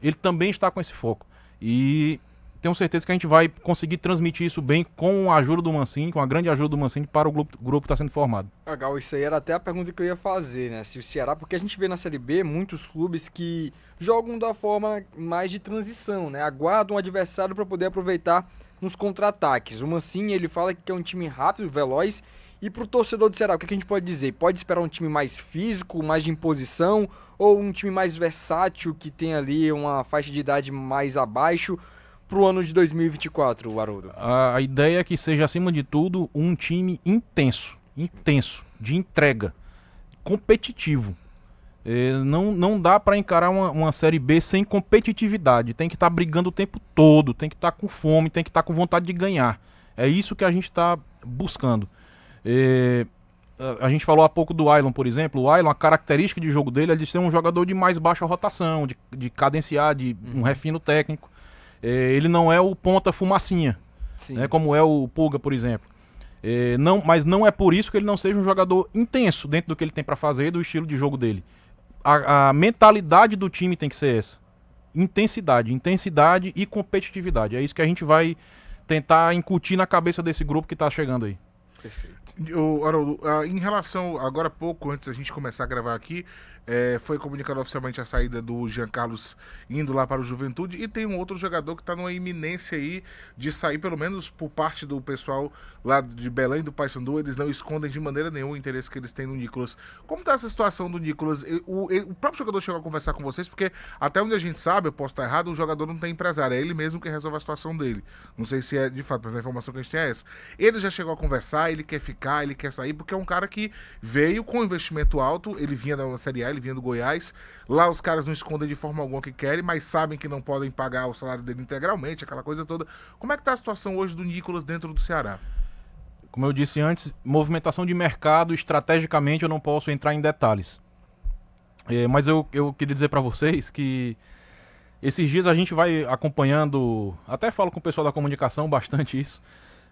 Ele também está com esse foco. E tenho certeza que a gente vai conseguir transmitir isso bem com a ajuda do Mancini, com a grande ajuda do Mancini para o grupo que está sendo formado. Legal, isso aí era até a pergunta que eu ia fazer, né? Se o Ceará, porque a gente vê na Série B muitos clubes que jogam da forma mais de transição, né? Aguardam o adversário para poder aproveitar nos contra-ataques. O Mancini, ele fala que é um time rápido, veloz, e pro torcedor do Ceará, o que a gente pode dizer? Pode esperar um time mais físico, mais de imposição, ou um time mais versátil, que tem ali uma faixa de idade mais abaixo, pro ano de 2024, Haroldo? A ideia é que seja, acima de tudo, um time intenso, de entrega, competitivo. Não dá para encarar uma Série B sem competitividade. Tem que estar brigando o tempo todo, tem que estar com fome, tem que estar com vontade de ganhar. É isso que a gente está buscando. A gente falou há pouco do Ailon, por exemplo. O Ailon, a característica de jogo dele é de ser um jogador de mais baixa rotação, de cadenciar, de um refino técnico. Ele não é o ponta fumacinha, né, como é o Pulga, por exemplo. Mas não é por isso que ele não seja um jogador intenso dentro do que ele tem para fazer e do estilo de jogo dele. A mentalidade do time tem que ser essa. Intensidade e competitividade. É isso que a gente vai tentar incutir na cabeça desse grupo que está chegando aí. Perfeito. Haroldo, em relação, agora há pouco, antes da gente começar a gravar aqui, foi comunicado oficialmente a saída do Jean Carlos indo lá para o Juventude, e tem um outro jogador que está numa iminência aí de sair, pelo menos por parte do pessoal lá de Belém, do Paysandu. Eles não escondem de maneira nenhuma o interesse que eles têm no Nicolas. Como está essa situação do Nicolas? O próprio jogador chegou a conversar com vocês, porque até onde a gente sabe, eu posso estar errado, o jogador não tem empresário, é ele mesmo que resolve a situação dele. Não sei se é de fato, mas a informação que a gente tem é essa. Ele já chegou a conversar, ele quer ficar, ele quer sair, porque é um cara que veio com investimento alto, ele vinha da Série A, ele vinha do Goiás. Lá os caras não escondem de forma alguma que querem, mas sabem que não podem pagar o salário dele integralmente, aquela coisa toda. Como é que está a situação hoje do Nicolas dentro do Ceará? Como eu disse antes, movimentação de mercado, estrategicamente eu não posso entrar em detalhes. Mas eu queria dizer para vocês que esses dias a gente vai acompanhando, até falo com o pessoal da comunicação bastante isso,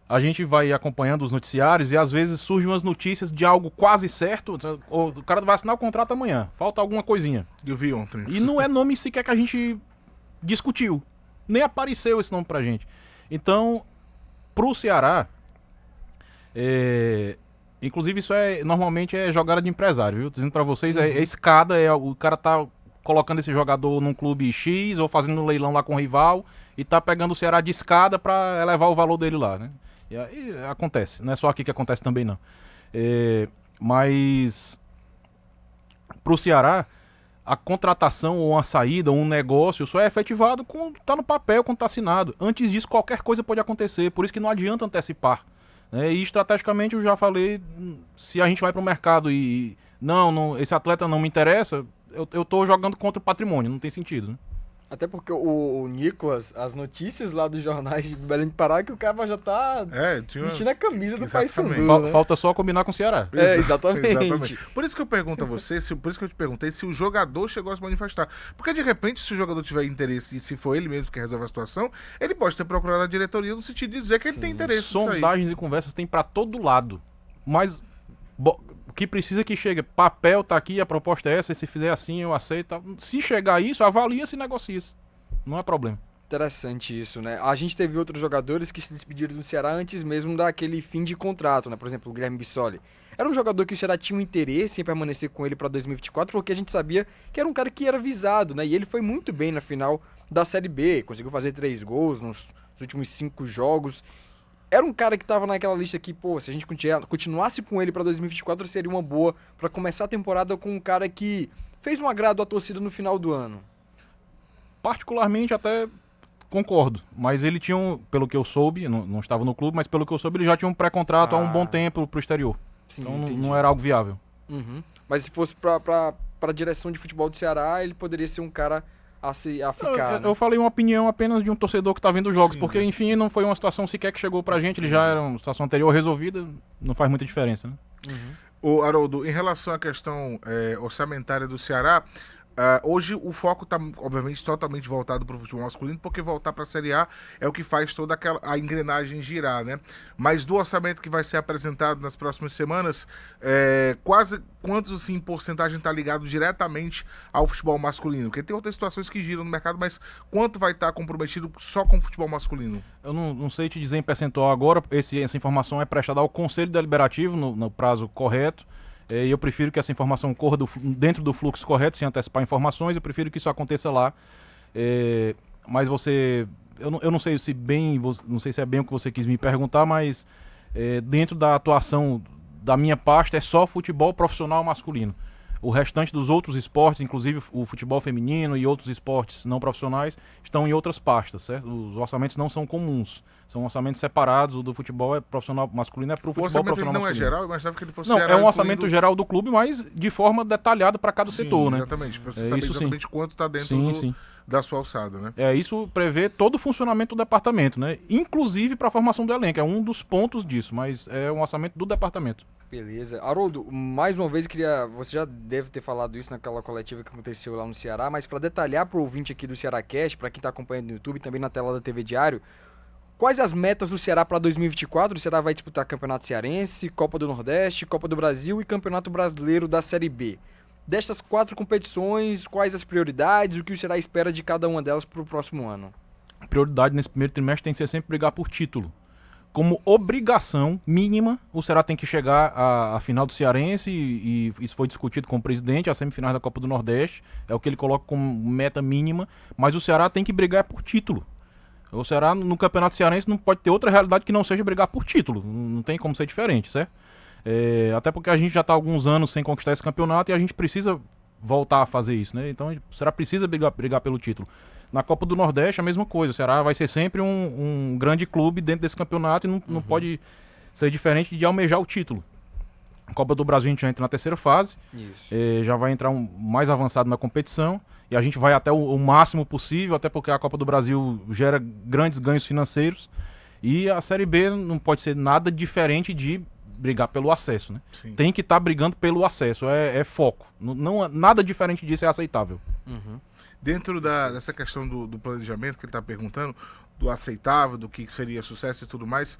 a gente vai acompanhando os noticiários e às vezes surgem umas notícias de algo quase certo. O cara vai assinar o contrato amanhã, falta alguma coisinha. Eu vi ontem. E não é nome sequer que a gente discutiu, nem apareceu esse nome pra gente. Então, pro Ceará, inclusive isso normalmente é jogada de empresário, viu? Tô dizendo pra vocês, é escada, o cara tá colocando esse jogador num clube X ou fazendo um leilão lá com o rival e tá pegando o Ceará de escada pra elevar o valor dele lá, né? E aí acontece, não é só aqui que acontece também não. Mas pro Ceará, a contratação ou uma saída ou um negócio só é efetivado quando tá no papel, quando tá assinado. Antes disso, qualquer coisa pode acontecer, por isso que não adianta antecipar. E estrategicamente eu já falei, se a gente vai pro mercado e não, esse atleta não me interessa, eu tô jogando contra o patrimônio, não tem sentido, né? Até porque o Nicolas, as notícias lá dos jornais de Belém do Pará, que o cara já tá vestindo a camisa do Exatamente. Paysandu, né? Falta só combinar com o Ceará. Exatamente. Por isso que eu pergunto a você, por isso que eu te perguntei se o jogador chegou a se manifestar. Porque de repente, se o jogador tiver interesse e se for ele mesmo que resolve a situação, ele pode ter procurado a diretoria no sentido de dizer que ele tem interesse nisso aí. Sondagens e conversas tem pra todo lado. Mas o que precisa que chegue, papel tá aqui, a proposta é essa, e se fizer assim eu aceito. Se chegar isso, avalia-se e negocia-se. Não é problema. Interessante isso, né? A gente teve outros jogadores que se despediram do Ceará antes mesmo daquele fim de contrato, né? Por exemplo, o Guilherme Bissoli. Era um jogador que o Ceará tinha um interesse em permanecer com ele para 2024, porque a gente sabia que era um cara que era visado, né? E ele foi muito bem na final da Série B, conseguiu fazer 3 gols nos últimos 5 jogos. Era um cara que estava naquela lista que, pô, se a gente continuasse com ele para 2024, seria uma boa para começar a temporada com um cara que fez um agrado à torcida no final do ano. Particularmente até concordo, mas ele tinha pelo que eu soube, não estava no clube, mas pelo que eu soube ele já tinha um pré-contrato há um bom tempo pro exterior. Sim, então entendi. não era algo viável. Uhum. Mas se fosse para a direção de futebol do Ceará, ele poderia ser um cara a ficar, né? Eu falei uma opinião apenas de um torcedor que está vendo os jogos, Sim, porque enfim não foi uma situação sequer que chegou pra gente, ele já era uma situação anterior resolvida, não faz muita diferença, né? Ô, Haroldo, em relação à questão orçamentária do Ceará, hoje o foco está, obviamente, totalmente voltado para o futebol masculino, porque voltar para a Série A é o que faz toda a engrenagem girar, né? Mas do orçamento que vai ser apresentado nas próximas semanas, quase quantos, assim, em porcentagem está ligado diretamente ao futebol masculino? Porque tem outras situações que giram no mercado, mas quanto vai estar comprometido só com o futebol masculino? Eu não sei te dizer em percentual agora, essa informação é prestada ao Conselho Deliberativo no prazo correto. E eu prefiro que essa informação corra dentro do fluxo correto, sem antecipar informações, eu prefiro que isso aconteça lá. Mas eu não sei se não sei se é bem o que você quis me perguntar, mas dentro da atuação da minha pasta é só futebol profissional masculino. O restante dos outros esportes, inclusive o futebol feminino e outros esportes não profissionais, estão em outras pastas, certo? Os orçamentos não são comuns, são orçamentos separados. O do futebol profissional masculino é para o futebol orçamento profissional não masculino. É geral, eu imaginava que ele fosse Não, geral, é um orçamento incluindo... geral do clube, mas de forma detalhada para cada Sim, setor, né? Exatamente, para você saber isso exatamente quanto está dentro da sua alçada, né? Isso prevê todo o funcionamento do departamento, né? Inclusive para a formação do elenco, é um dos pontos disso, mas é um orçamento do departamento. Beleza. Haroldo, mais uma vez você já deve ter falado isso naquela coletiva que aconteceu lá no Ceará, mas para detalhar para o ouvinte aqui do Cearacast, para quem está acompanhando no YouTube e também na tela da TV Diário, quais as metas do Ceará para 2024? O Ceará vai disputar Campeonato Cearense, Copa do Nordeste, Copa do Brasil e Campeonato Brasileiro da Série B. Destas 4 competições, quais as prioridades, o que o Ceará espera de cada uma delas para o próximo ano? A prioridade nesse primeiro trimestre tem que ser sempre brigar por título. Como obrigação mínima, o Ceará tem que chegar à final do Cearense, e isso foi discutido com o presidente, as semifinais da Copa do Nordeste, é o que ele coloca como meta mínima, mas o Ceará tem que brigar por título. O Ceará no Campeonato Cearense não pode ter outra realidade que não seja brigar por título, não tem como ser diferente, certo? Até porque a gente já está há alguns anos sem conquistar esse campeonato e a gente precisa voltar a fazer isso, né? Então o Ceará precisa brigar pelo título. Na Copa do Nordeste a mesma coisa, o Ceará vai ser sempre um grande clube dentro desse campeonato e não pode ser diferente de almejar o título. A Copa do Brasil a gente já entra na terceira fase, já vai entrar mais avançado na competição e a gente vai até o máximo possível, até porque a Copa do Brasil gera grandes ganhos financeiros e a Série B não pode ser nada diferente de brigar pelo acesso, né? Sim. Tem que estar brigando pelo acesso, é foco. Nada diferente disso é aceitável. Dentro dessa questão do planejamento que ele está perguntando, do aceitável, do que seria sucesso e tudo mais,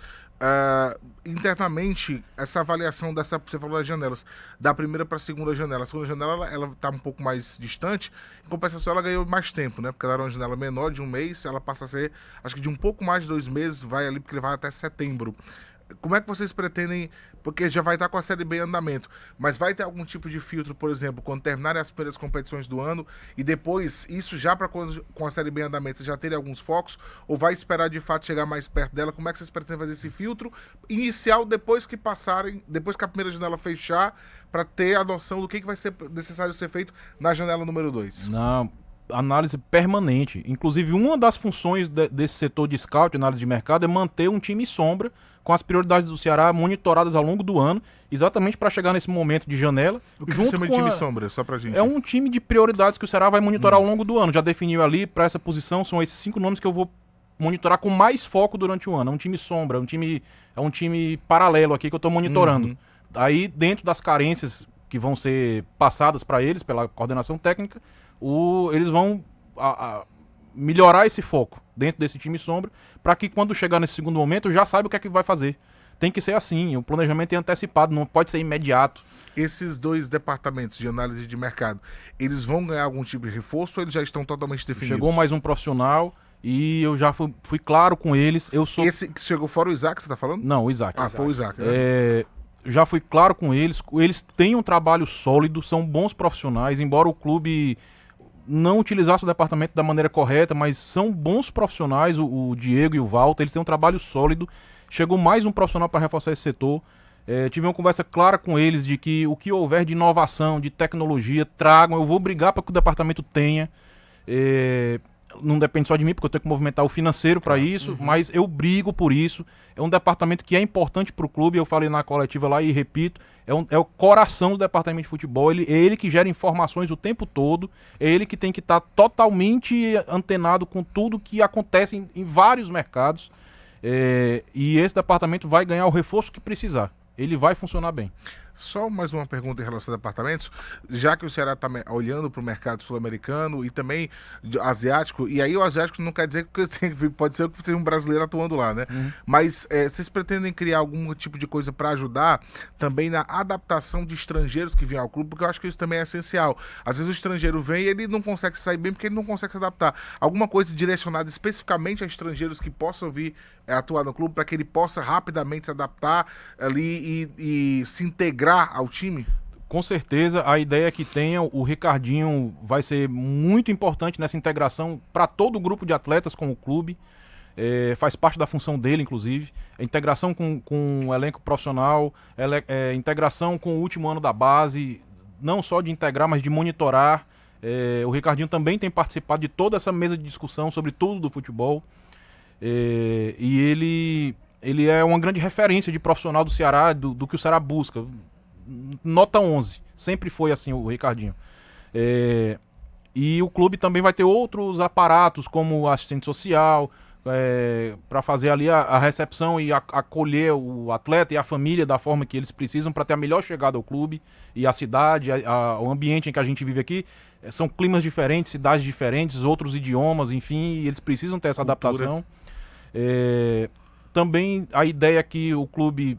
internamente, essa avaliação você falou das janelas, da primeira para a segunda janela. A segunda janela, ela está um pouco mais distante, em compensação ela ganhou mais tempo, né? Porque ela era uma janela menor, de um mês, ela passa a ser, acho que de um pouco mais de 2 meses, vai ali, porque ele vai até setembro. Como é que vocês pretendem, porque já vai estar com a Série B em andamento, mas vai ter algum tipo de filtro, por exemplo, quando terminarem as primeiras competições do ano e depois, isso já para com a Série B em andamento, vocês já terem alguns focos, ou vai esperar de fato chegar mais perto dela? Como é que vocês pretendem fazer esse filtro inicial depois que a primeira janela fechar, para ter a noção do que vai ser necessário ser feito na janela número 2? Não, análise permanente. Inclusive, uma das funções desse setor de scout, análise de mercado, é manter um time sombra com as prioridades do Ceará monitoradas ao longo do ano, exatamente para chegar nesse momento de janela. O que você chama de time sombra, só pra gente? É um time de prioridades que o Ceará vai monitorar ao longo do ano. Já definiu ali, para essa posição, são esses 5 nomes que eu vou monitorar com mais foco durante o ano. É um time sombra, é um time paralelo aqui que eu estou monitorando. Aí, dentro das carências que vão ser passadas para eles pela coordenação técnica, eles vão melhorar esse foco dentro desse time sombra, para que quando chegar nesse segundo momento já saiba o que é que vai fazer. Tem que ser assim, o planejamento é antecipado, não pode ser imediato. Esses 2 departamentos de análise de mercado, eles vão ganhar algum tipo de reforço ou eles já estão totalmente definidos? Chegou mais um profissional e eu já fui claro com eles. Esse que chegou fora o Isaac, você tá falando? Não, o Isaac. Foi o Isaac. Já fui claro com eles. Eles têm um trabalho sólido, são bons profissionais, embora o clube não utilizasse o departamento da maneira correta, mas são bons profissionais, o Diego e o Walter, eles têm um trabalho sólido. Chegou mais um profissional para reforçar esse setor. Tive uma conversa clara com eles de que o que houver de inovação, de tecnologia, tragam. Eu vou brigar para que o departamento tenha. Não depende só de mim, porque eu tenho que movimentar o financeiro para isso, mas eu brigo por isso. É um departamento que é importante para o clube, eu falei na coletiva lá e repito, é o coração do departamento de futebol, é ele que gera informações o tempo todo, é ele que tem que estar totalmente antenado com tudo que acontece em vários mercados, e esse departamento vai ganhar o reforço que precisar, ele vai funcionar bem. Só mais uma pergunta em relação a departamentos, já que o Ceará está olhando para o mercado sul-americano e também asiático, e aí o asiático não quer dizer que pode ser que seja um brasileiro atuando lá, né? Mas vocês pretendem criar algum tipo de coisa para ajudar também na adaptação de estrangeiros que vêm ao clube, porque eu acho que isso também é essencial. Às vezes o estrangeiro vem e ele não consegue sair bem porque ele não consegue se adaptar. Alguma coisa direcionada especificamente a estrangeiros que possam vir atuar no clube para que ele possa rapidamente se adaptar ali e se integrar ao time? Com certeza, a ideia é que tenha, o Ricardinho vai ser muito importante nessa integração para todo o grupo de atletas com o clube, faz parte da função dele, inclusive, a integração com o elenco profissional, integração com o último ano da base, não só de integrar, mas de monitorar. O Ricardinho também tem participado de toda essa mesa de discussão sobre tudo do futebol, e ele é uma grande referência de profissional do Ceará, do que o Ceará busca. Nota 11, sempre foi assim o Ricardinho. E o clube também vai ter outros aparatos, como assistente social, para fazer ali a recepção e acolher o atleta e a família da forma que eles precisam para ter a melhor chegada ao clube e a cidade, o ambiente em que a gente vive aqui. São climas diferentes, cidades diferentes, outros idiomas, enfim, e eles precisam ter essa adaptação. Também a ideia é que o clube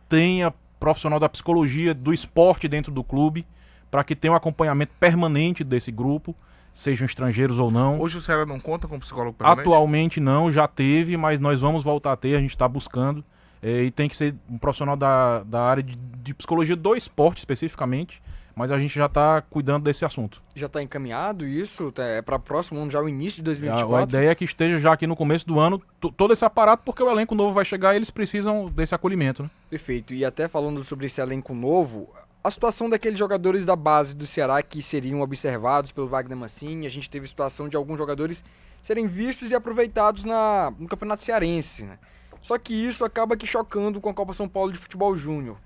tenha profissional da psicologia, do esporte dentro do clube, para que tenha um acompanhamento permanente desse grupo, sejam estrangeiros ou não. Hoje o Ceará não conta com psicólogo permanente? Atualmente não, já teve, mas nós vamos voltar a ter, a gente está buscando, e tem que ser um profissional da área de psicologia do esporte especificamente, mas a gente já está cuidando desse assunto. Já está encaminhado isso? É para próximo ano, já o início de 2024? A ideia é que esteja já aqui no começo do ano todo esse aparato, porque o elenco novo vai chegar e eles precisam desse acolhimento, né? Perfeito. E até falando sobre esse elenco novo, a situação daqueles jogadores da base do Ceará que seriam observados pelo Wagner Mancini, a gente teve a situação de alguns jogadores serem vistos e aproveitados no Campeonato Cearense, né? Só que isso acaba que chocando com a Copa São Paulo de Futebol Júnior.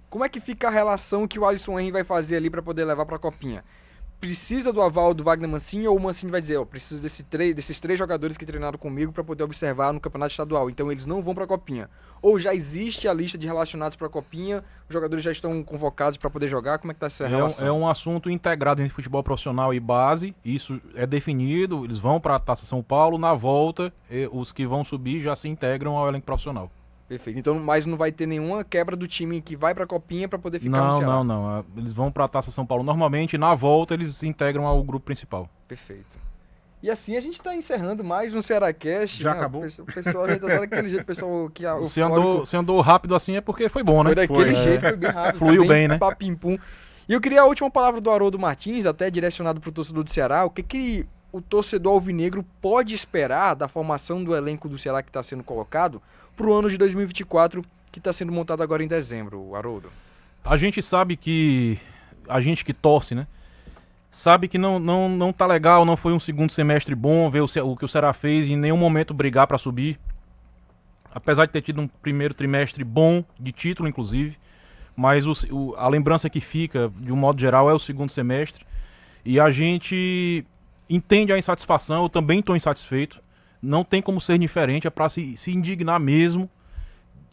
Como é que fica a relação que o Alisson Henry vai fazer ali para poder levar para a Copinha? Precisa do aval do Wagner Mancini ou o Mancini vai dizer, preciso desses três jogadores que treinaram comigo para poder observar no Campeonato Estadual, então eles não vão para a Copinha? Ou já existe a lista de relacionados para a Copinha, os jogadores já estão convocados para poder jogar, como é que está essa relação? É um assunto integrado entre futebol profissional e base, isso é definido, eles vão para a Taça São Paulo, na volta os que vão subir já se integram ao elenco profissional. Perfeito. Então, mas não vai ter nenhuma quebra do time que vai pra Copinha pra poder ficar no Ceará? Não. Eles vão pra Taça São Paulo normalmente e na volta eles se integram ao grupo principal. Perfeito. E assim a gente tá encerrando mais um CearáCast. Já né? acabou? O pessoal já tá daquele jeito, o pessoal que... Se andou rápido assim é porque foi bom, né? Foi daquele jeito, foi bem rápido. Fluiu bem, né? Papim-pum. E eu queria a última palavra do Haroldo Martins, até direcionado pro torcedor do Ceará. O que o torcedor alvinegro pode esperar da formação do elenco do Ceará que está sendo colocado para o ano de 2024, que está sendo montado agora em dezembro, Haroldo? A gente sabe que a gente que torce, né? sabe que não tá legal, não foi um segundo semestre bom, ver o que o Ceará fez, em nenhum momento brigar para subir. Apesar de ter tido um primeiro trimestre bom, de título inclusive, mas a lembrança que fica, de um modo geral, é o segundo semestre. E a gente entende a insatisfação, eu também estou insatisfeito. Não tem como ser diferente, é para se indignar mesmo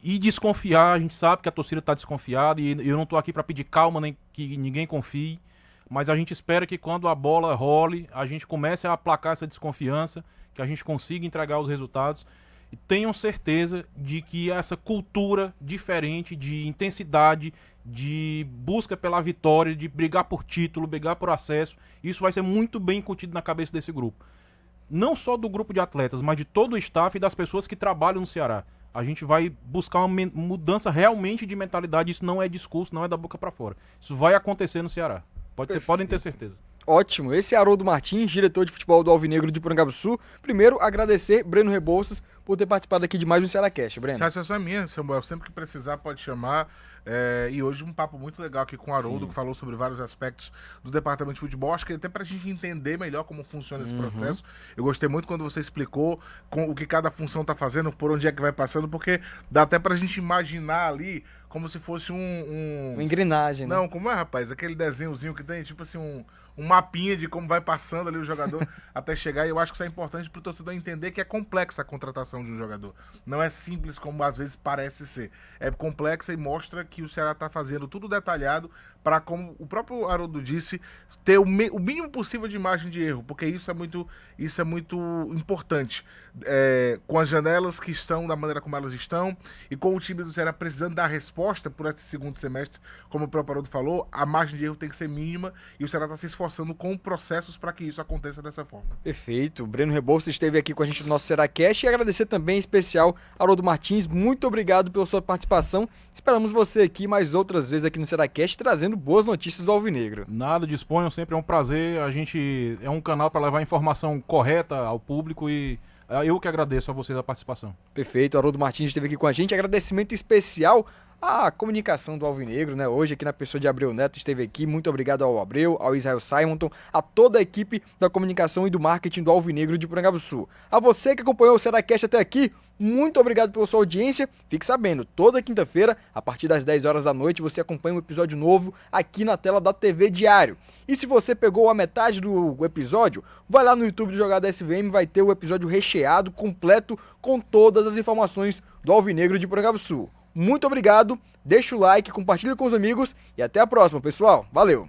e desconfiar. A gente sabe que a torcida está desconfiada e eu não estou aqui para pedir calma, nem que ninguém confie. Mas a gente espera que quando a bola role, a gente comece a aplacar essa desconfiança, que a gente consiga entregar os resultados. E tenham certeza de que essa cultura diferente de intensidade, de busca pela vitória, de brigar por título, brigar por acesso, isso vai ser muito bem incutido na cabeça desse grupo. Não só do grupo de atletas, mas de todo o staff e das pessoas que trabalham no Ceará. A gente vai buscar uma mudança realmente de mentalidade. Isso não é discurso, não é da boca para fora. Isso vai acontecer no Ceará. Podem ter certeza. Ótimo, esse é Haroldo Martins, diretor de futebol do Alvinegro de Porangabuçu. Primeiro, agradecer Breno Rebouças por ter participado aqui de mais um Cearacast, Breno. Satisfação é minha, Samuel, sempre que precisar pode chamar. E hoje um papo muito legal aqui com o Haroldo, que falou sobre vários aspectos do departamento de futebol. Acho que até pra gente entender melhor como funciona esse processo. Eu gostei muito quando você explicou o que cada função tá fazendo, por onde é que vai passando, porque dá até pra gente imaginar ali como se fosse uma engrenagem, né? Não, como é, rapaz? Aquele desenhozinho que tem, tipo assim, um mapinha de como vai passando ali o jogador até chegar. E eu acho que isso é importante pro torcedor entender que é complexa a contratação de um jogador. Não é simples como às vezes parece ser. É complexa e mostra que o Ceará tá fazendo tudo detalhado para, como o próprio Haroldo disse, ter o mínimo possível de margem de erro, porque isso é muito importante. Com as janelas que estão da maneira como elas estão e com o time do Ceará precisando dar resposta por esse segundo semestre, como o próprio Haroldo falou, a margem de erro tem que ser mínima e o Ceará está se esforçando com processos para que isso aconteça dessa forma. Perfeito. O Breno Rebouças esteve aqui com a gente no nosso Cearacast e agradecer também em especial Haroldo Martins. Muito obrigado pela sua participação. Esperamos você aqui mais outras vezes aqui no Cearacast trazendo boas notícias do Alvinegro. Nada, disponham, sempre é um prazer. A gente é um canal para levar informação correta ao público e eu que agradeço a vocês a participação. Perfeito, Haroldo Martins esteve aqui com a gente. Agradecimento especial à comunicação do Alvinegro, né? Hoje aqui na pessoa de Abreu Neto esteve aqui. Muito obrigado ao Abreu, ao Israel Simonton, a toda a equipe da comunicação e do marketing do Alvinegro de Porangabuçu. A você que acompanhou o Cearacast até aqui, muito obrigado pela sua audiência. Fique sabendo, toda quinta-feira, a partir das 10 horas da noite, você acompanha um episódio novo aqui na tela da TV Diário. E se você pegou a metade do episódio, vai lá no YouTube do Jogada SVM, vai ter o episódio recheado, completo, com todas as informações do Alvinegro de Porangabuçu. Muito obrigado, deixa o like, compartilha com os amigos e até a próxima, pessoal. Valeu!